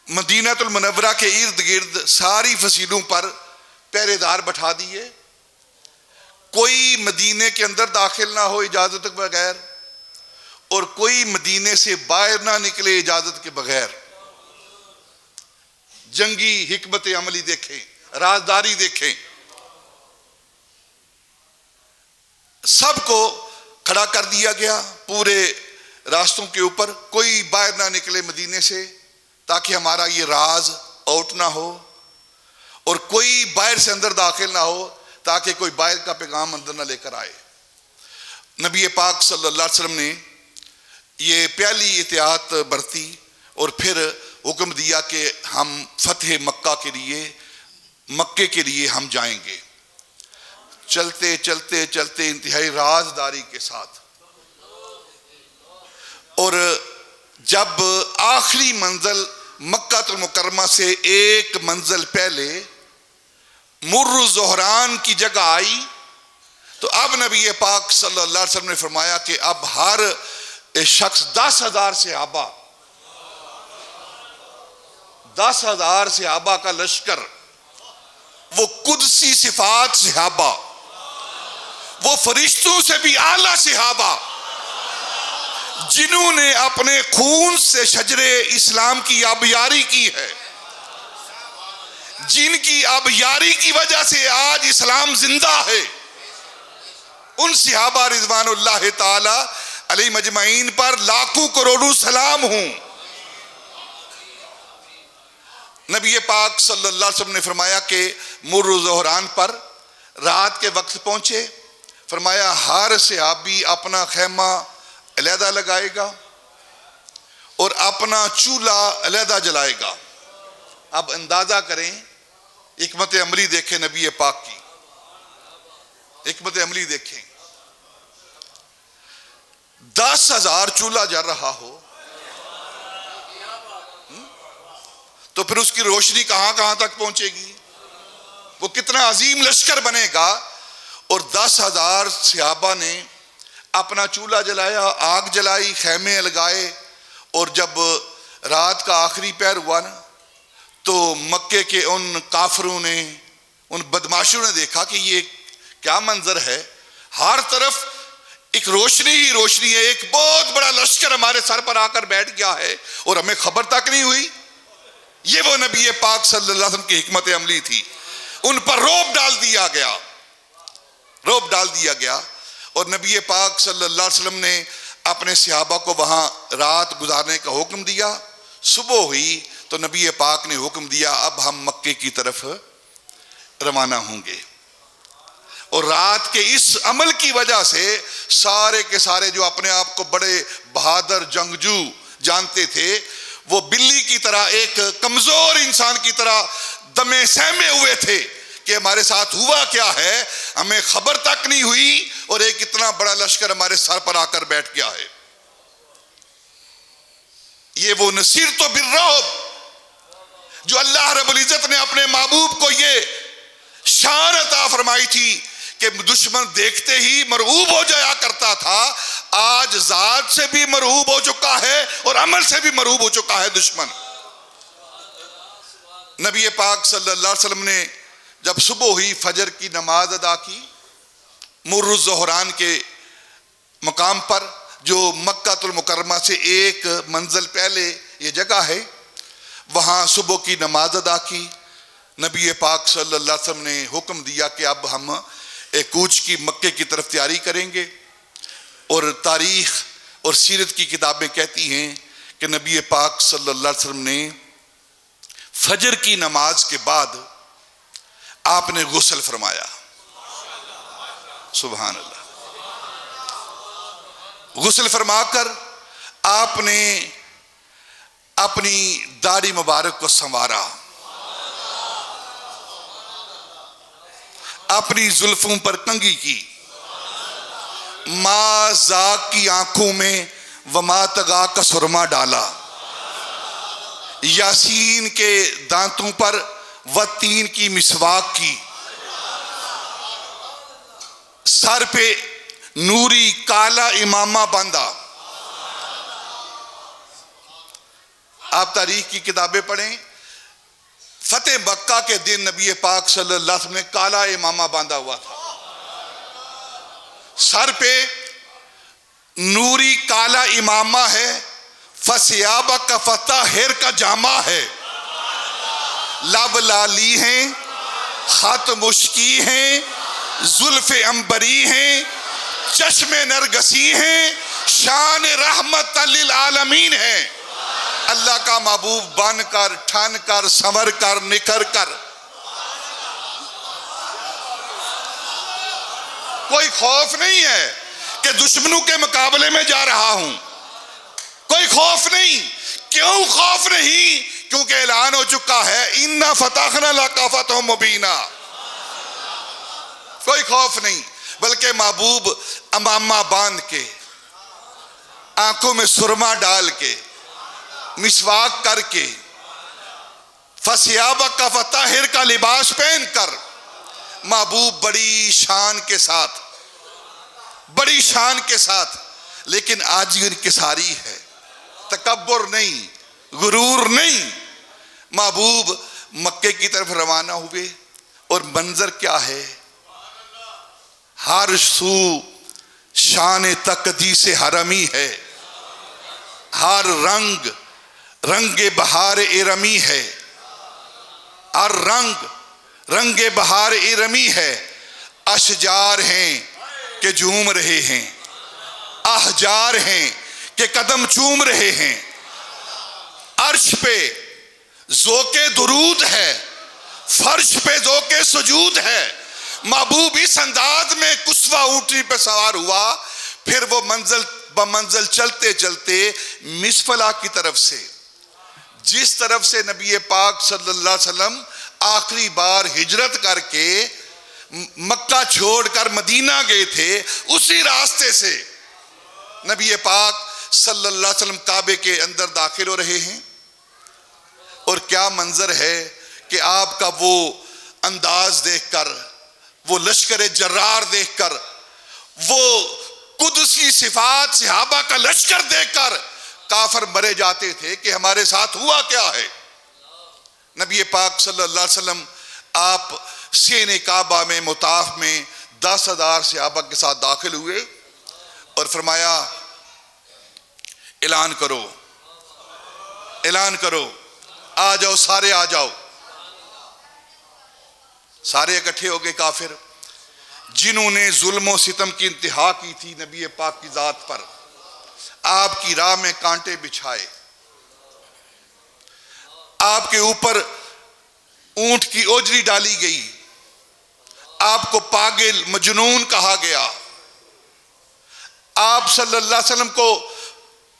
मदीनातुल मुनव्वरा के इर्द गिर्द सारी फसीलों पर पहरेदार बैठा दिए। कोई मदीने के अंदर दाखिल ना हो इजाजत के बगैर, और कोई मदीने से बाहर ना निकले इजाजत के बगैर। जंगी हिकमत अमली देखें, राजदारी देखें, सबको खड़ा कर दिया गया पूरे रास्तों के ऊपर, कोई बाहर ना निकले मदीने से ताकि हमारा ये राज आउट ना हो, और कोई बाहर से अंदर दाखिल ना हो ताकि कोई बाहर का पैगाम अंदर ना लेकर आए। नबी पाक सल्लल्लाहु अलैहि वसल्लम ने ये पहली एहतियात बरती और फिर हुक्म दिया कि हम फतेह मक्का के लिए, मक्के के लिए हम जाएंगे। चलते चलते चलते इंतहाई राजदारी के साथ, और जब आखिरी मंजिल मक्कातुल मुकर्रमा से एक मंजिल पहले मुर्र ज़ोहरान की जगह आई, तो अब नबी पाक सल्लल्लाहु अलैहि वसल्लम ने फरमाया कि अब हर शख्स 10,000 सहाबा, 10,000 सहाबा का लश्कर, वो कुदसी सिफात सहाबा, वो फरिश्तों से भी आला सहाबा, जिन्होंने अपने खून से शजरे इस्लाम की आबियारी की है, जिनकी आबियारी की वजह से आज इस्लाम जिंदा है, उन सहाबा रिज़वानुल्लाह ताला अलैहि मजमईन पर लाखों करोड़ों सलाम हूं। नबी पाक सल्लल्लाहु अलैहि वसल्लम ने फरमाया कि मुर्र ज़ोहरान पर रात के वक्त पहुंचे, फरमाया हर सहाबी अपना खैमा अलहदा लगाएगा और अपना चूल्हा अलहदा जलाएगा। अब अंदाजा करें, हिकमत अमली देखें, नबी पाक की हिकमत अमली देखें। 10,000 चूल्हा जल रहा हो तो फिर उसकी रोशनी कहां कहां तक पहुंचेगी, वो कितना अजीम लश्कर बनेगा। और 10,000 सहाबा ने अपना चूल्हा जलाया, आग जलाई, खैमे लगाए, और जब रात का आखिरी पहर हुआ ना, तो मक्के के उन काफरों ने, उन बदमाशों ने देखा कि ये क्या मंजर है, हर तरफ एक रोशनी ही रोशनी है, एक बहुत बड़ा लश्कर हमारे सर पर आकर बैठ गया है और हमें खबर तक नहीं हुई। ये वो नबी पाक सल्लल्लाहु अलैहि वसल्लम की हिकमत अमली थी। उन पर रौब डाल दिया गया, रौब डाल दिया गया, और नबी पाक सल्लल्लाहु अलैहि वसल्लम ने अपने सहाबा को वहां रात गुजारने का हुक्म दिया। सुबह हुई तो नबी पाक ने हुक्म दिया अब हम मक्के की तरफ रवाना होंगे। और रात के इस अमल की वजह से सारे के सारे जो अपने आप को बड़े बहादुर जंगजू जानते थे, वो बिल्ली की तरह, एक कमजोर इंसान की तरह दमे सहमे हुए थे कि हमारे साथ हुआ क्या है, हमें खबर तक नहीं हुई, और एक इतना बड़ा लश्कर हमारे सर पर आकर बैठ गया है। ये वो नसीर तो बिर्रौब जो अल्लाह रब्बुल इज्जत ने अपने महबूब को ये शान अता फरमाई थी कि दुश्मन देखते ही मरऊब हो जाया करता था, आज जात से भी मरऊब हो चुका है और अमल से भी मरऊब हो चुका है दुश्मन। नबी पाक सल्लल्लाहु अलैहि वसल्लम ने जब सुबह हुई फजर की नमाज अदा की, मुर्रुज़ ज़ोहरान के मकाम पर, जो मक्कातुल मुकर्रमा से एक मंजिल पहले ये जगह है, वहाँ सुबह की नमाज अदा की। नबी पाक सल्लल्लाहु अलैहि वसल्लम ने हुक्म दिया कि अब हम एक कूच की मक्के की तरफ तैयारी करेंगे। और तारीख़ और सीरत की किताबें कहती हैं कि नबी पाक सल्लल्लाहु अलैहि वसल्लम ने फजर की नमाज के बाद आपने गुस्ल फरमाया। सुभान अल्लाह। गुस्ल फरमाकर आपने अपनी दाढ़ी मुबारक को संवारा, अपनी जुल्फों पर कंघी की, माँ जाक की आंखों में वमा तगा का सुरमा डाला, यासीन के दांतों पर वतीन की मिसवाक की, सर पे नूरी काला इमामा बांधा। आप तारीख की किताबें पढ़ें, फतेह मक्का के दिन नबी पाक सल्लल्लाहु अलैहि वसल्लम ने काला इमामा बांधा हुआ था, सर पे नूरी काला इमामा है, फसियाबा का फता हेर का जामा है, लब लाली हैं, खत मुश्की हैं, जुल्फे अंबरी हैं, चश्मे नरगसी हैं, शान रहमत लिल आलमीन है। अल्लाह का महबूब बन कर, ठन कर, संवर कर, निखर कर। कोई खौफ नहीं है कि दुश्मनों के मुकाबले में जा रहा हूं, कोई खौफ नहीं। क्यों खौफ नहीं? क्योंकि ऐलान हो चुका है, इन्ना फतहना लका फतहम मुबीना। कोई खौफ नहीं, बल्कि महबूब अमामा बांध के, आंखों में सुरमा डाल के, मिसवाक करके, फसियाबा का फताहिर का लिबास पहनकर महबूब बड़ी शान के साथ, बड़ी शान के साथ, लेकिन आज इनकिसारी है, तकब्बुर नहीं, गुरूर नहीं, महबूब मक्के की तरफ रवाना हुए। और मंजर क्या है? हर सू शान तकदीस हरमी है, हर रंग रंगे बहार इरमी है, हर रंग रंगे बहार इरमी है। अशजार हैं कि झूम रहे हैं, आहजार हैं कि कदम चूम रहे हैं, अर्श पे ज़ोके दुरूद है, फर्श पे ज़ोके सुजूद है। महबूब इस अंदाज में कुस्वा ऊंटनी पे सवार हुआ, फिर वो मंजिल बमंजिल चलते चलते मिसफला की तरफ से, जिस तरफ से नबी पाक सल्लल्लाहु अलैहि वसल्लम आखिरी बार हिजरत करके मक्का छोड़कर मदीना गए थे, उसी रास्ते से नबी पाक सल्लल्लाहु अलैहि वसल्लम काबे के अंदर दाखिल हो रहे हैं। और क्या मंजर है कि आपका वो अंदाज देखकर, वो लश्कर जर्रार देखकर, वो कुदसी सिफात सहाबा का लश्कर देखकर काफर मरे जाते थे कि हमारे साथ हुआ क्या है। नबी पाक सल्लल्लाहु अलैहि वसल्लम आप सीने काबा में मुताफ में 10,000 सहाबा के साथ दाखिल हुए और फरमाया, ऐलान करो, ऐलान करो, आ जाओ, सारे आ जाओ। सारे इकट्ठे हो गए काफिर, जिन्होंने जुल्म और सितम की इंतहा की थी नबी पाक की जात पर, आपकी राह में कांटे बिछाए, आपके ऊपर ऊंट की ओजरी डाली गई, आपको पागल मजनून कहा गया, आप सल्लल्लाहु अलैहि वसल्लम को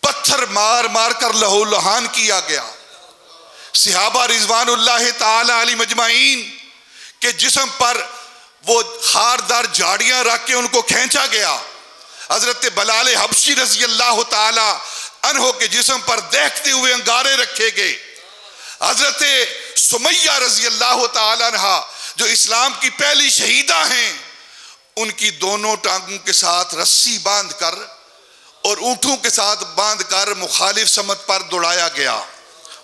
पत्थर मार मार कर लहू लुहान किया गया। सहाबा रिजवानुल्लाह ताला अलैहि मजमाइन के जिस्म पर वो खारदार झाड़ियां रख के उनको खींचा गया। हजरत बलाल हबशी रजी अल्लाह ताला अन्हो के जिस्म पर देखते हुए अंगारे रखे गए। हजरत सुमैया रजी अल्लाह ताला अन्हा जो इस्लाम की पहली शहीदा हैं, उनकी दोनों टांगों के साथ रस्सी बांधकर और ऊंटों के साथ बांधकर मुखालिफ समत पर दौड़ाया गया।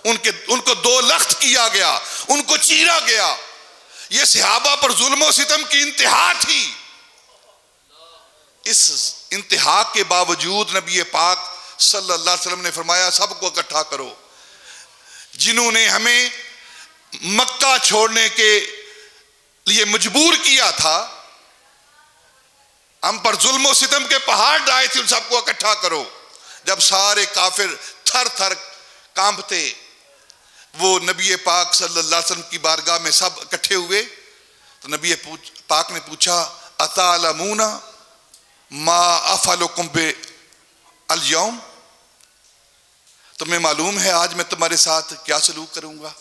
उनको 2 लख्त किया गया, उनको चीरा गया। यह सहाबा पर जुल्म और सितम की इंतहा थी। इस इंतहा के बावजूद नबी पाक सल्लल्लाहु अलैहि वसल्लम ने फरमाया सबको इकट्ठा करो। जिन्होंने हमें मक्का छोड़ने के लिए मजबूर किया था, हम पर जुल्म और सितम के पहाड़ डाए थे, उन सबको इकट्ठा करो। जब सारे काफिर थर थर कांपते, वो नबी पाक सल्लल्लाहु अलैहि वसल्लम की बारगाह में सब इकट्ठे हुए। तो नबी पाक ने पूछा अतालमूना मा अफलुकुम बे अल-यौम, तुम्हें मालूम है आज मैं तुम्हारे साथ क्या सलूक करूंगा।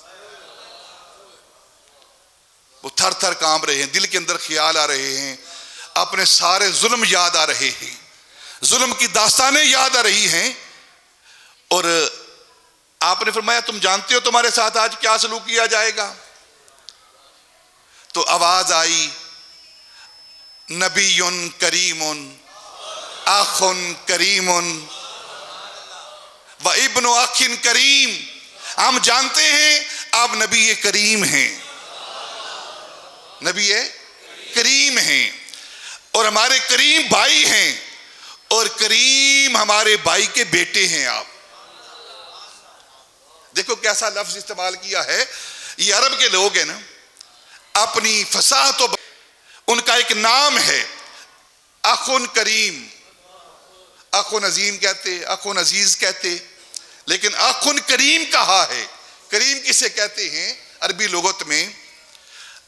वो थर थर कांप रहे हैं, दिल के अंदर ख्याल आ रहे हैं, अपने सारे जुल्म याद आ रहे हैं, जुल्म की दास्तानें याद आ रही हैं। और आपने फरमाया तुम जानते हो तुम्हारे साथ आज क्या सलूक किया जाएगा। तो आवाज आई नबीयुन करीमुन आखुन करीमुन व इब्नु आखिन करीम, हम जानते हैं आप नबी करीम हैं, नबी करीम हैं और हमारे करीम भाई हैं और करीम हमारे भाई के बेटे हैं आप। देखो कैसा लफ्ज इस्तेमाल किया है। ये अरब के लोग हैं ना, अपनी फसाहत, उनका एक नाम है अखुन करीम, अखुन अजीम कहते, अखुन अजीज कहते, लेकिन अखुन करीम कहा है। करीम किसे कहते हैं अरबी लुगत में?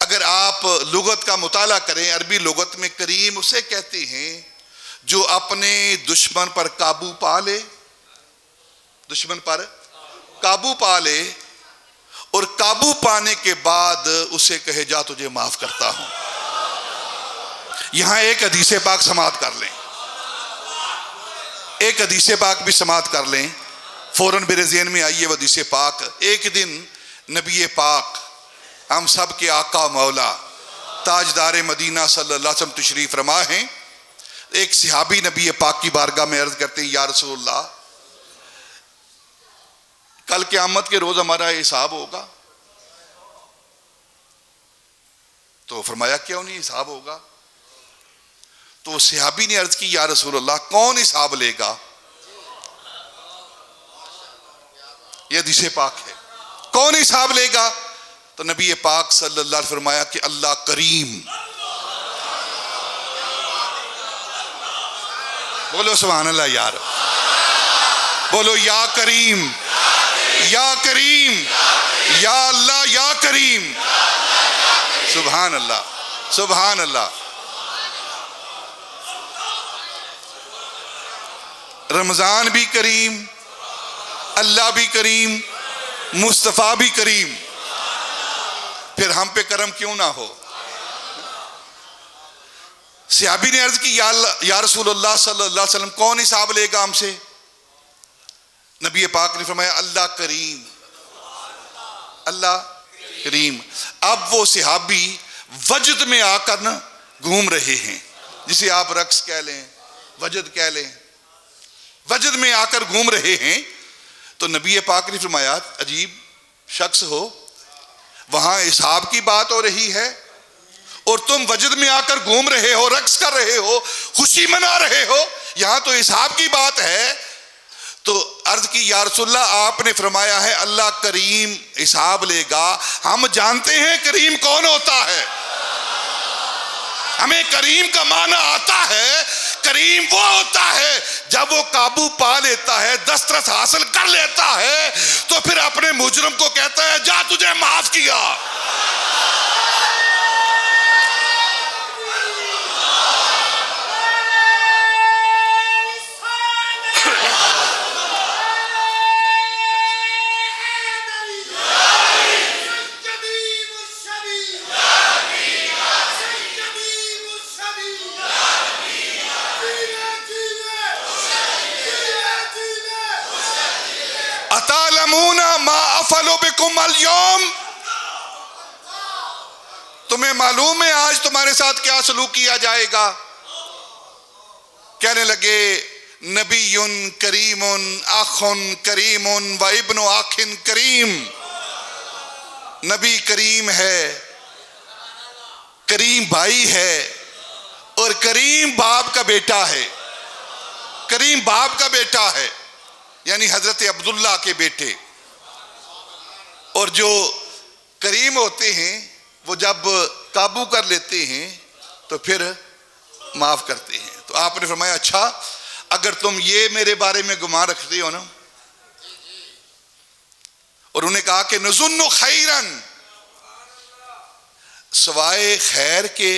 अगर आप लुगत का मुताला करें, अरबी लुगत में करीम उसे कहते हैं जो अपने दुश्मन पर काबू पा ले, दुश्मन पर काबू पा ले और काबू पाने के बाद उसे कहे जा तुझे माफ करता हूं। यहां एक हदीस पाक समाअत कर लें, एक हदीस पाक भी समाअत कर लें, फौरन मेरे ज़हन में आई है वो हदीस पाक। एक दिन नबी पाक हम सब के आका मौला ताजदार मदीना सल्लल्लाहु अलैहि वसल्लम तशरीफ फरमा हैं। एक सहाबी नबी पाक की बारगाह में अर्ज करते हैं या रसूलल्लाह, कल क़यामत के रोज हमारा हिसाब होगा। तो फरमाया क्यों नहीं हिसाब होगा? तो सहाबी ने अर्ज की या रसूलल्लाह कौन हिसाब लेगा? यह हदीस पाक है, कौन हिसाब लेगा? तो नबी पाक सल्लल्लाहु अलैहि वसल्लम फरमाया कि अल्लाह करीम। बोलो सुभान अल्लाह यार, बोलो या करीम, या करीम, या अल्लाह या करीम। सुभान अल्लाह, सुभान अल्लाह। रमजान भी करीम, अल्लाह भी करीम, मुस्तफा भी करीम, फिर हम पे करम क्यों ना हो? सहाबी ने अर्ज की या रसूलुल्लाह सल्लल्लाहु अलैहि वसल्लम कौन हिसाब लेगा हमसे? नबी पाक ने फरमाया अल्लाह करीम, अल्लाह करीम। अब वो सहाबी वजद में आकर ना घूम रहे हैं, जिसे आप रक्स कह लें, वजद कह लें, वजद में आकर घूम रहे हैं। तो नबी पाक ने फरमाया अजीब शख्स हो, वहां हिसाब की बात हो रही है और तुम वजद में आकर घूम रहे हो, रक्स कर रहे हो, खुशी मना रहे हो, यहां तो हिसाब की बात है। तो अर्ज की या रसूलल्लाह आपने फरमाया है अल्लाह करीम हिसाब लेगा। हम जानते हैं करीम कौन होता है, हमें करीम का माना आता है। करीम वो होता है जब वो काबू पा लेता है, दस्तरस हासिल कर लेता है, तो फिर अपने मुजरम को कहता है जा तुझे माफ किया। अतालमूना मा अफलु बिकुम अल-यौम, तुम्हें मालूम है आज तुम्हारे साथ क्या सलूक किया जाएगा? कहने लगे नबीयुन करीमुन आखुन करीमुन व इब्नु आखिन करीम, नबी करीम है, करीम भाई है और करीम बाप का बेटा है, करीम बाप का बेटा है, यानी हजरत अब्दुल्ला के बेटे। और जो करीम होते हैं वो जब काबू कर लेते हैं तो फिर माफ करते हैं। तो आपने फरमाया अच्छा अगर तुम ये मेरे बारे में गुमान रखते हो ना, और उन्हें कहा कि नज़ुन्नु खैरन, सवाए खैर के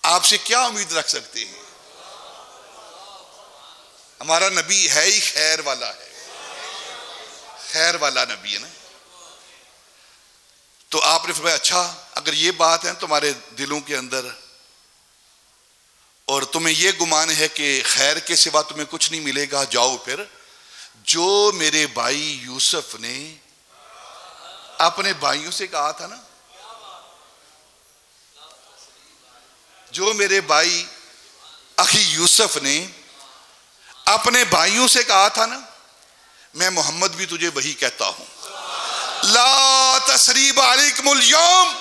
आपसे क्या उम्मीद रख सकते हैं? हमारा नबी है ही खैर वाला है, खैर वाला नबी है ना। तो आपने फरमाया अच्छा अगर ये बात है तुम्हारे दिलों के अंदर और तुम्हें यह गुमान है कि खैर के सिवा तुम्हें कुछ नहीं मिलेगा, जाओ फिर जो मेरे भाई यूसुफ ने अपने भाइयों से कहा था ना, जो मेरे भाई अखी यूसुफ ने अपने भाइयों से कहा था ना, मैं मोहम्मद भी तुझे वही कहता हूं, ला तसरीब अलैकुमुल यौम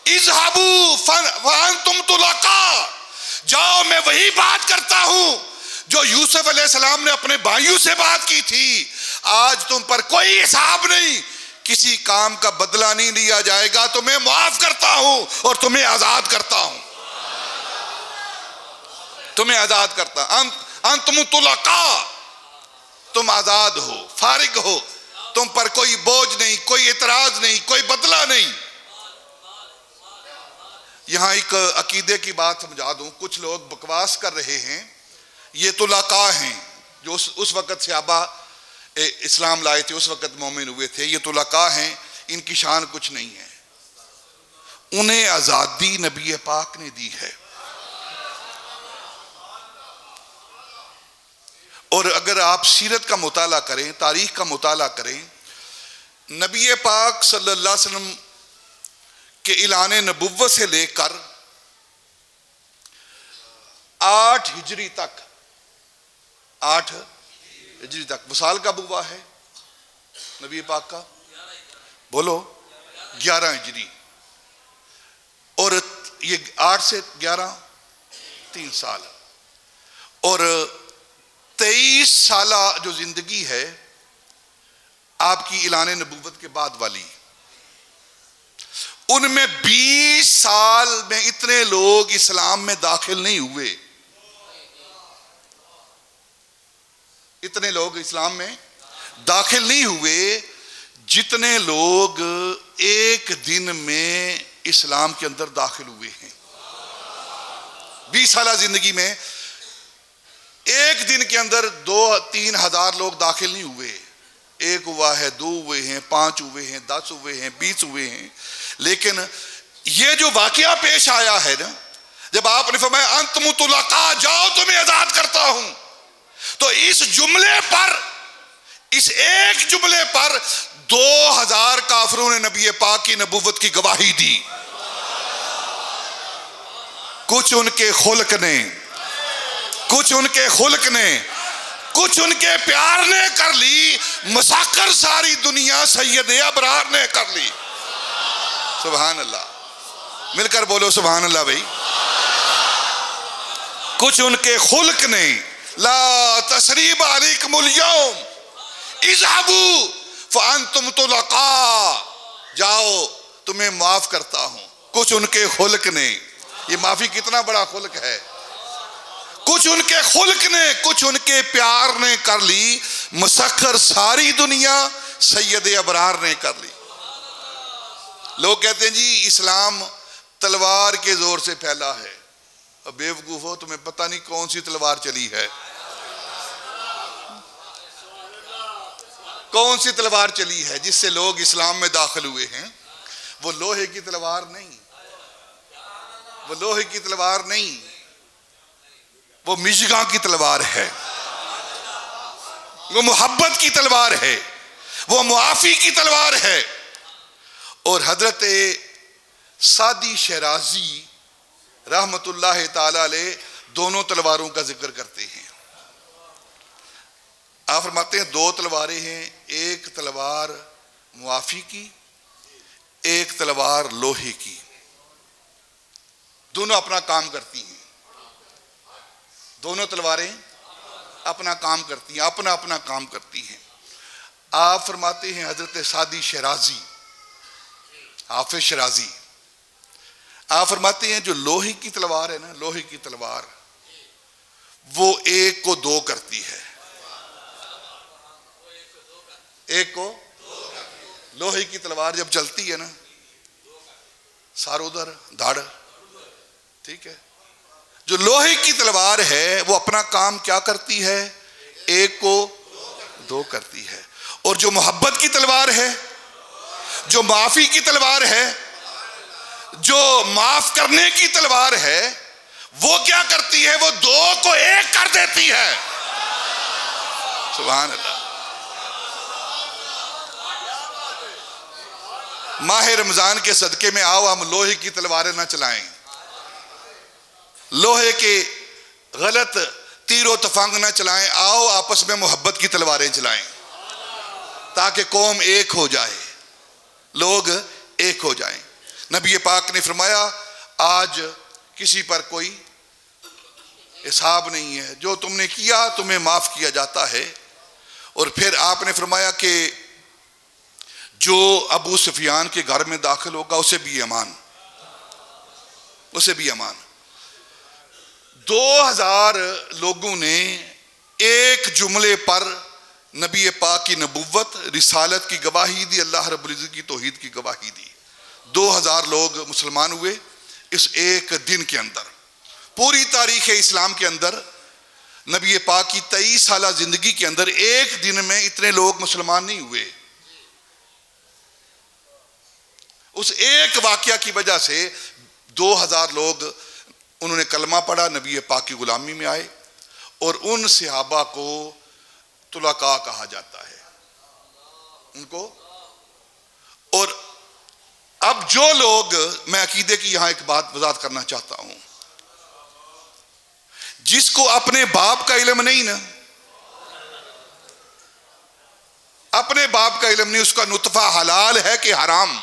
इज़हबू फअंतुम तुलका, जाओ मैं वही बात करता हूं जो यूसुफ अलैहिस्सलाम ने अपने भाइयों से बात की थी। आज तुम पर कोई हिसाब नहीं, किसी काम का बदला नहीं लिया जाएगा, तो मैं माफ करता हूं और तुम्हें आजाद करता हूं, तुम्हें आजाद करता। अंतुम तुलका, तुम आजाद हो, फारिग हो, तुम पर कोई बोझ नहीं, कोई इतराज नहीं, कोई बदला नहीं। यहां एक अकीदे की बात समझा दूं, कुछ लोग बकवास कर रहे हैं, ये तुलका हैं जो उस वक्त सहाबा इस्लाम लाए थे, उस वक्त मोमिन हुए थे, ये तुलका हैं, इनकी शान कुछ नहीं है, उन्हें आजादी नबी पाक ने दी है। और अगर आप सीरत का मुताला करें, तारीख का मुताला करें, नबी पाक सल्लल्लाहु अलैहि वसल्लम के इलाने नबुव्वत से लेकर 8 हिजरी तक, 8 हिजरी तक वसाल कब हुआ है नबी पाक का? बोलो 11 हिजरी। और ये 8 से 11 3 साल, और 23 साला जो जिंदगी है आपकी इलाने नबूवत के बाद वाली, उनमें 20 साल में इतने लोग इस्लाम में दाखिल नहीं हुए, इतने लोग इस्लाम में दाखिल नहीं हुए जितने लोग एक दिन में इस्लाम के अंदर दाखिल हुए हैं। 20 साल जिंदगी में एक दिन के अंदर 2-3 हजार लोग दाखिल नहीं हुए, 1 हुआ है, 2 हुए हैं, 5 हुए हैं, 10 हुए हैं, 20 हुए हैं। लेकिन ये जो वाकया पेश आया है ना, जब आपने फरमाया अंतुम तुलका, जाओ तुम्हें आजाद करता हूं, तो इस जुमले पर, इस एक जुमले पर 2000 काफिरों ने नबी पाक की नबूवत की गवाही दी। कुछ उनके खुल्क ने, कुछ उनके खुल्क ने, कुछ उनके प्यार ने कर ली, मसाकर सारी दुनिया सैयद अबरार ने कर ली। सुभान अल्लाह, मिलकर बोलो सुभान अल्लाह भाई। कुछ उनके खुल्क ने, ला तसरीब अलैकुमुल यौम इज़हबू फअंतुम तुलका, जाओ तुम्हें माफ करता हूं। कुछ उनके खुल्क ने, ये माफी कितना बड़ा खुल्क है, कुछ उनके खुल्क ने, कुछ उनके प्यार ने कर ली, मसखर सारी दुनिया सैयद अबरार ने कर ली। लोग कहते हैं जी इस्लाम तलवार के जोर से फैला है। अब बेवकूफो, तुम्हें पता नहीं कौन सी तलवार चली है, कौन सी तलवार चली है जिससे लोग इस्लाम में दाखिल हुए हैं। वो लोहे की तलवार नहीं, वो लोहे की तलवार नहीं, वो मिशगा की तलवार है, वो मोहब्बत की तलवार है, वो मुआफी की तलवार है। और हजरत सादी शराजी रहमतुल्लाह ताला अलैह दोनों तलवारों का जिक्र करते हैं। आप फरमाते हैं 2 तलवारें हैं, एक तलवार मुआफी की, एक तलवार लोहे की, दोनों अपना काम करती हैं। दोनों तलवारें अपना काम करती हैं, अपना अपना काम करती हैं। आप फरमाते हैं हजरत सादी शराजी, हाफिज शराजी, आप फरमाते हैं जो लोहे की तलवार है ना, लोहे की तलवार वो एक को दो करती है, एक को लोहे की तलवार जब चलती है ना, सार उधर धाड़, ठीक है। जो लोहे की तलवार है वो अपना काम क्या करती है, एक को दो करती है। और जो मोहब्बत की तलवार है, जो माफी की तलवार है, जो माफ करने की तलवार है, वो क्या करती है, वो दो को एक कर देती है। सुभान अल्लाह। माह रमजान के सदके में आओ हम लोहे की तलवारें ना चलाएं, लोहे के गलत तीरों तफंग ना चलाएं, आओ आपस में मोहब्बत की तलवारें चलाएं ताकि कौम एक हो जाए, लोग एक हो जाएं। नबी पाक ने फरमाया आज किसी पर कोई हिसाब नहीं है, जो तुमने किया तुम्हें माफ किया जाता है। और फिर आपने फरमाया कि जो अबू सुफियान के घर में दाखिल होगा उसे भी अमान, उसे भी अमान। 2000 लोगों ने एक जुमले पर नबी पाक की नबुव्वत रिसालत की गवाही दी, अल्लाह रब्बुल इज्जत की तौहीद की गवाही दी। 2000 लोग मुसलमान हुए इस एक दिन के अंदर। पूरी तारीख इस्लाम के अंदर नबी पाक की 23 साल जिंदगी के अंदर एक दिन में इतने लोग मुसलमान नहीं हुए। उस एक वाकया की वजह से 2000 लोग उन्होंने कलमा पढ़ा, नबी पाक की गुलामी में आए। और उन सहाबा को तुलका कहा जाता है उनको। और अब जो लोग, मैं अकीदे की यहां एक बात वजाहत करना चाहता हूं, जिसको अपने बाप का इल्म नहीं ना, अपने बाप का इल्म नहीं, उसका नुतफा हलाल है कि हराम,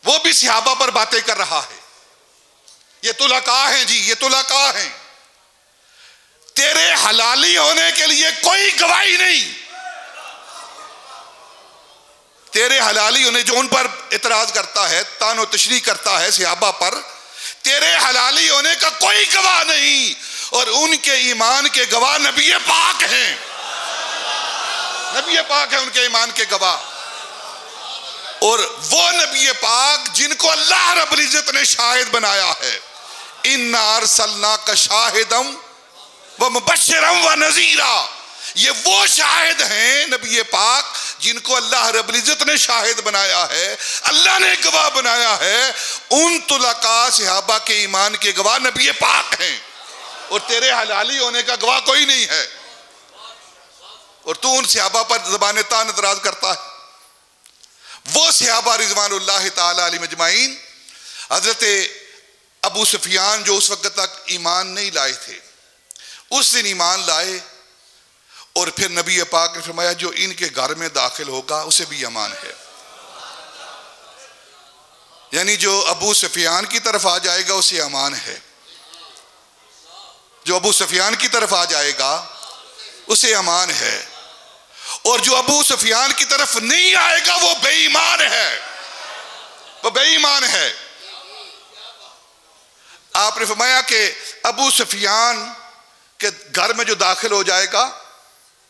वो भी सहाबा पर बातें कर रहा है। ये तुलका हैं जी, ये तुलका हैं। तेरे हलाली होने के लिए कोई गवाही नहीं, तेरे हलाली होने, जो उन पर इतराज करता है, तानो तशरीह करता है सहाबा पर, तेरे हलाली होने का कोई गवाह नहीं। और उनके ईमान के गवाह नबी पाक हैं, नबी पाक है उनके ईमान के गवाह। और वो नबी पाक जिनको अल्लाह रब्बुल इज्जत ने शाहिद बनाया है, इन्ना अरसलनाका शाहिदम व मुबश्शिरम व नज़ीरा, ये वो शाहिद हैं नबी पाक जिनको अल्लाह रब्बुल इज्जत ने शाहिद बनाया है, अल्लाह ने गवाह बनाया है। उन तुलका सहाबा के ईमान के गवाह नबी पाक हैं, और तेरे हलाली होने का गवाह कोई नहीं है। और तू उन सहाबा पर ज़बान तान इतराज करता है। वो सहाबा रिज़वानुल्लाह ताला अलैहिम अजमाइन, हजरत अबू सुफियान जो उस वक्त तक ईमान नहीं लाए थे, उस दिन ईमान लाए। और फिर नबी पाक ने फरमाया जो इनके घर में दाखिल होगा उसे भी अमान है। यानी जो अबू सुफियान की तरफ आ जाएगा उसे अमान है, जो अबू सुफियान की तरफ आ जाएगा उसे अमान है। और जो अबू सुफियान की तरफ नहीं आएगा वो बेईमान है, वो बेईमान है। आपने फरमाया कि अबू सुफियान के घर में जो दाखिल हो जाएगा,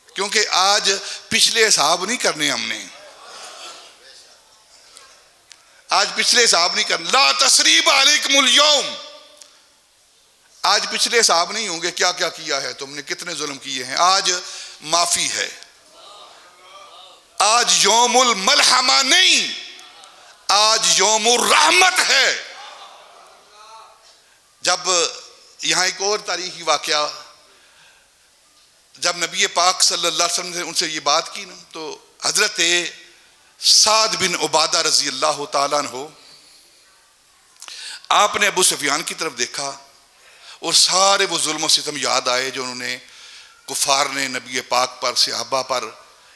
क्योंकि आज पिछले हिसाब नहीं करने हमने, आज पिछले हिसाब नहीं करने। ला तसरीब अलैकुमुल यौम, आज पिछले हिसाब नहीं होंगे, क्या क्या किया है तुमने, कितने जुल्म किए हैं। आज माफी है, आज यौमुल मलहमा नहीं, आज यौमुर रहमत है। जब यहां एक और तारीखी वाकया, जब नबी पाक सल्लल्लाहु अलैहि वसल्लम ने उनसे ये बात की ना, तो हजरत साद बिन उबादा रजी अल्लाह ताला अन्हु, आपने अबू सुफियान की तरफ देखा और सारे वो जुल्म और सितम याद आए जो उन्होंने कुफार ने नबी पाक पर, सहाबा पर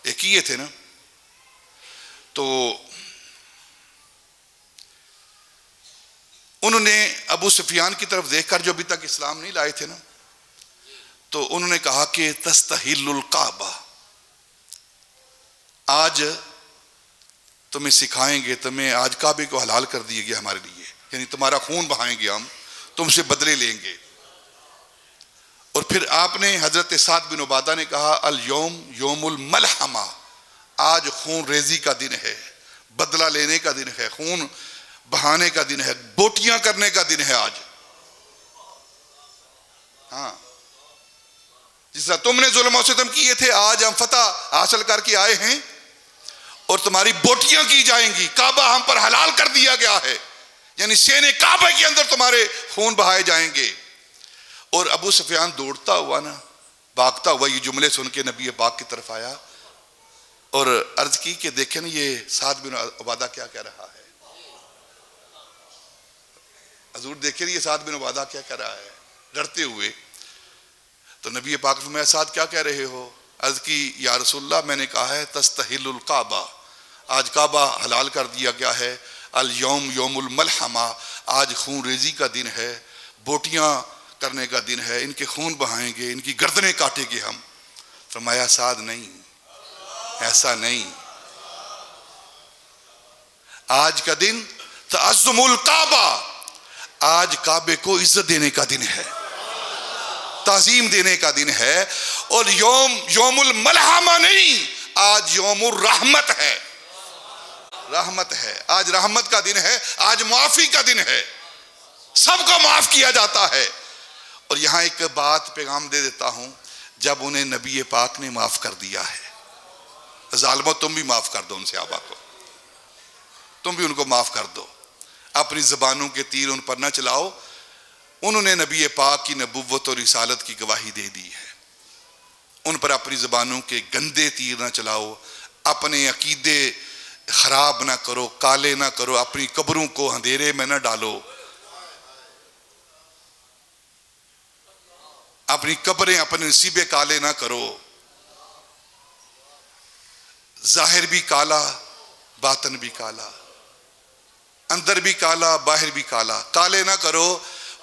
किए थे ना। तो उन्होंने अबू सुफियान की तरफ देखकर, जो अभी तक इस्लाम नहीं लाए थे ना, तो उन्होंने कहा कि तस्तहिल्लुल काबा, आज तुम्हें सिखाएंगे, तुम्हें आज काबे को हलाल कर दिया गया हमारे लिए, यानी तुम्हारा खून बहाएंगे हम, तुमसे बदले लेंगे। और फिर आपने हजरत साद बिन उबादा ने कहा अल यौम यौमुल मलहमा, आज खून रेजी का दिन है, बदला लेने का दिन है, खून बहाने का दिन है, बोटियां करने का दिन है आज। हाँ, जिस तरह तुमने जुल्म और सितम किए थे, आज हम फतह हासिल करके आए हैं और तुम्हारी बोटियां की जाएंगी। काबा हम पर हलाल कर दिया गया है, यानी सेने काबा के अंदर तुम्हारे खून बहाए जाएंगे। और अबू सुफियान दौड़ता हुआ ना, भागता हुआ ये जुमले सुन के नबी पाक की तरफ आया और अर्ज की कि देखें ना ये साद बिन उबादा क्या कह रहा है। हजूर देखे ये साद बिन उबादा क्या कह रहा है, डरते हुए। तो नबी पाक ने फरमाया साद क्या कह रहे हो? अर्ज की या रसूलल्लाह, मैंने कहा है तस्तहिल्लुल काबा, आज काबा हलाल कर दिया गया है। अल यौम यौमुल मलहमा, आज खून रेजी का दिन है, बोटियां करने का दिन है, इनके खून बहाएंगे, इनकी गर्दनें काटेंगे हम। फरमाया साद नहीं, ऐसा नहीं, आज का दिन तअज़्ज़ुमुल काबा, आज काबे को इज्जत देने का दिन है, ताज़ीम देने का दिन है। और यौमुल मलहमा नहीं, आज यौमुर रहमत है, रहमत है, आज रहमत का दिन है, आज माफी का दिन है, सबको माफ किया जाता है। और यहां एक बात पैगाम दे देता हूं, जब उन्हें नबी पाक ने माफ कर दिया है, जालिमो तुम भी माफ कर दो उनसे, आबा को तुम भी उनको माफ कर दो, अपनी जबानों के तीर उन पर न चलाओ। उन्होंने नबी पाक की नबुव्वत और रिसालत की गवाही दे दी है, उन पर अपनी जबानों के गंदे तीर न चलाओ, अपने अकीदे खराब ना करो, काले ना करो, अपनी कब्रों को अंधेरे में न डालो, अपनी कब्रें अपने नसीबे काले ना करो। जाहिर भी काला, बातन भी काला, अंदर भी काला, बाहर भी काला, काले ना करो।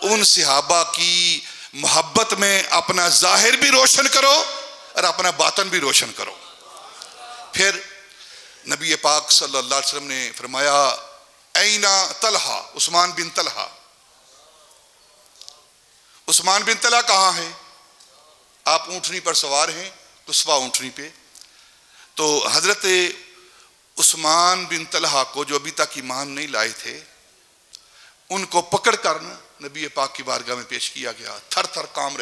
उन सहाबा की मोहब्बत में अपना जाहिर भी रोशन करो और अपना बातन भी रोशन करो। फिर नबी पाक सल्लल्लाहु अलैहि वसल्लम ने फरमाया ऐना तलहा, उस्मान बिन तलहा, उस्मान बिन तलहा कहाँ है? आप ऊंटनी पर सवार हैं, कुस्वा ऊंटनी पे। तो हजरत उस्मान बिन तलहा को, जो अभी तक ईमान नहीं लाए थे, उनको पकड़ कर नबी पाक की बारगाह में पेश किया गया। थर थर कांप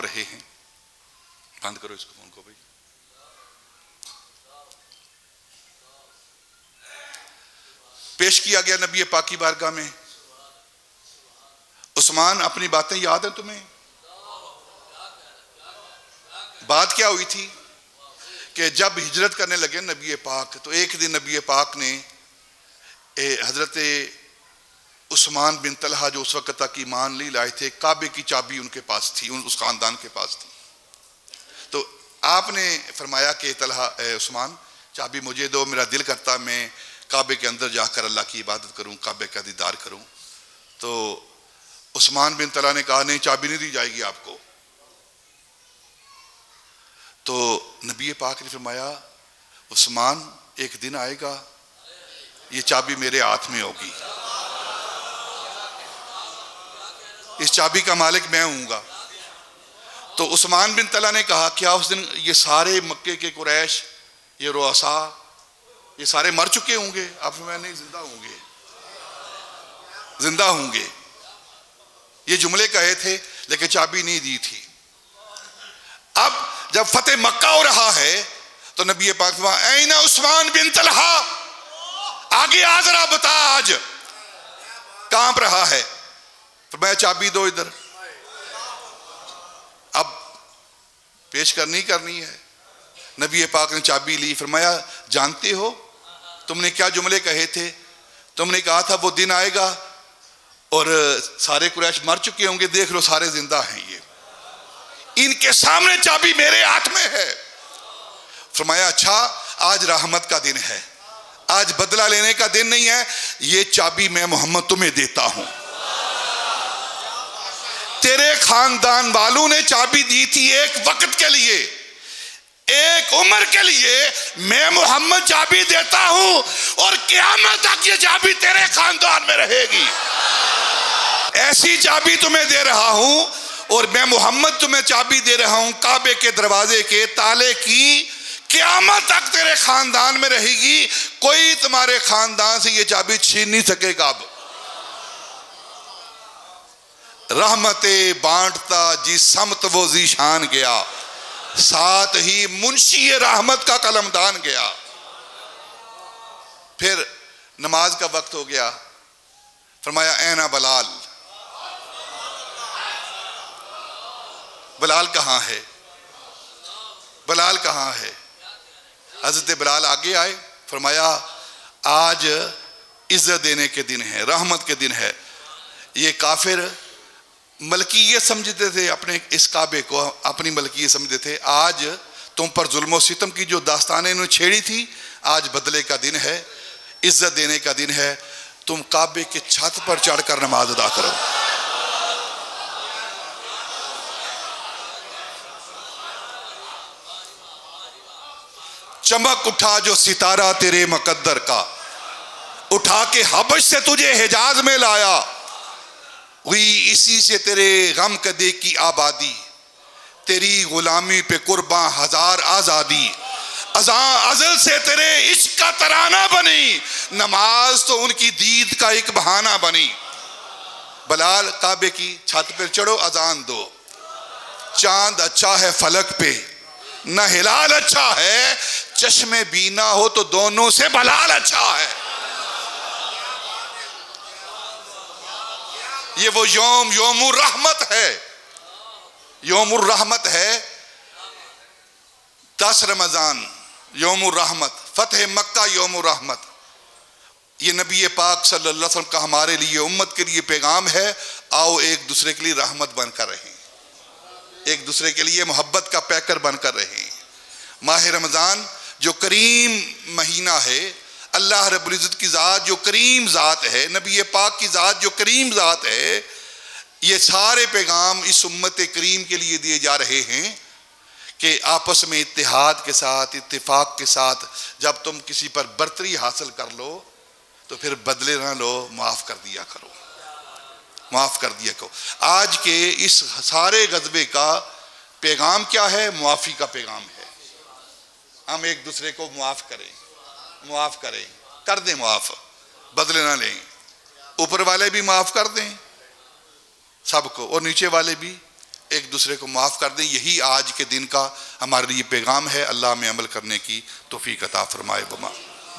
रहे हैं। बंद करो इसको, फोन को भाई। पेश किया गया नबी पाक की बारगाह में। उस्मान, अपनी बातें याद है तुम्हें? बात क्या हुई थी कि जब हिजरत करने लगे नबी पाक, तो एक दिन नबी पाक ने हजरत उस्मान बिन तलहा, जो उस वक्त तक ईमान नहीं लाए थे, काबे की चाबी उनके पास थी, उस खानदान के पास थी। तो आपने फरमाया कि तलहा, उस्मान चाबी मुझे दो, मेरा दिल करता मैं काबे के अंदर जाकर अल्लाह की इबादत करूं, काबे का दीदार करूं। तो उस्मान बिन तलहा ने कहा नहीं, चाबी नहीं दी जाएगी आपको। तो नबी पाक ने फरमाया उस्मान, एक दिन आएगा ये चाबी मेरे हाथ में होगी, इस चाबी का मालिक मैं हूंगा। तो उस्मान बिन तलहा ने कहा क्या उस दिन ये सारे मक्के के कुरैश, ये रुअसा, ये सारे मर चुके होंगे? आप फरमाया नहीं, जिंदा होंगे, जिंदा होंगे। ये जुमले कहे थे लेकिन चाबी नहीं दी थी। अब जब फतेह मक्का हो रहा है तो नबी पाक फरमाया ऐना उस्मान बिन तलहा, आगे आ जरा बता, आज कांप रहा है। फरमाया चाबी दो इधर। अब पेश करनी है। नबी पाक ने चाबी ली, फरमाया जानते हो तुमने क्या जुमले कहे थे? तुमने कहा था वो दिन आएगा और सारे कुरैश मर चुके होंगे, देख लो सारे जिंदा हैं, ये इनके सामने चाबी मेरे हाथ में है। फरमाया अच्छा, आज रहमत का दिन है, आज बदला लेने का दिन नहीं है, ये चाबी मैं मोहम्मद तुम्हें देता हूं, तेरे खानदान वालों ने चाबी दी थी एक वक्त के लिए, एक उम्र के लिए। मैं मोहम्मद चाबी देता हूं और क़यामत तक ये चाबी तेरे खानदान में रहेगी। ऐसी चाबी तुम्हें दे रहा हूं और मैं मोहम्मद तुम्हें चाबी दे रहा हूं काबे के दरवाजे के ताले की, क़यामत तक तेरे खानदान में रहेगी। कोई तुम्हारे खानदान से ये चाबी छीन नहीं सकेगा। अब रहमते बांटता जी समत वो जीशान गया, साथ ही मुंशी रहमत का कलमदान गया। फिर नमाज का वक्त हो गया, फरमाया ऐना बलाल, बलाल कहाँ है, बलाल कहाँ है। हजरत बलाल आगे आए, फरमाया आज इज्जत देने के दिन है, रहमत के दिन है। ये काफिर मलकियत समझते थे, अपने इस काबे को अपनी मलकियत समझते थे। आज तुम पर जुल्म सितम की जो दास्तानें इन्होंने छेड़ी थी, आज बदले का दिन है, इज्जत देने का दिन है। तुम काबे के छत पर चढ़कर नमाज अदा करो। चमक उठा जो सितारा तेरे मुकद्दर का, उठा के हबश से तुझे हिजाज में लाया। हुई इसी से तेरे गम कदे की आबादी, तेरी गुलामी पे कुर्बान हजार आजादी। अज़ल से तेरे इश्क का तराना बनी, नमाज तो उनकी दीद का एक बहाना बनी। बलाल काबे की छत पर चढ़ो, अजान दो। चांद अच्छा है फलक पे, न हिलाल अच्छा है, चश्मे बीना हो तो दोनों से बलाल अच्छा है। ये वो योमुर रहमत है, योमुर रहमत है। 10 रमजान योमुर रहमत, फतेह मक्का योमुर रहमत। ये नबी पाक सल्लल्लाहु अलैहि वसल्लम का हमारे लिए, उम्मत के लिए पैगाम है। आओ एक दूसरे के लिए रहमत बनकर रहें, एक दूसरे के लिए मोहब्बत का पैकर बनकर रहें। माह रमज़ान जो करीम महीना है, अल्लाह रब्बुल इज़्ज़त की ज़ात जो करीम ज़ात है, नबी पाक की ज़ात जो करीम ज़ात है, ये सारे पैगाम इस उम्मत करीम के लिए दिए जा रहे हैं कि आपस में इत्तेहाद के साथ, इत्तेफाक के साथ जब तुम किसी पर बर्तरी हासिल कर लो तो फिर बदले ना लो, माफ़ कर दिया करो, माफ़ कर दिया करो। आज के इस सारे गज़बे का पैगाम क्या है? मुआफ़ी का पैगाम है। हम एक दूसरे को मुआफ़ करें, मुआफ़ करें, कर दें मुआफ़, बदले ना लें। ऊपर वाले भी माफ़ कर दें सबको, और नीचे वाले भी एक दूसरे को माफ़ कर दें। यही आज के दिन का हमारे लिए पैगाम है। अल्लाह में अमल करने की तौफीक अता फरमाए।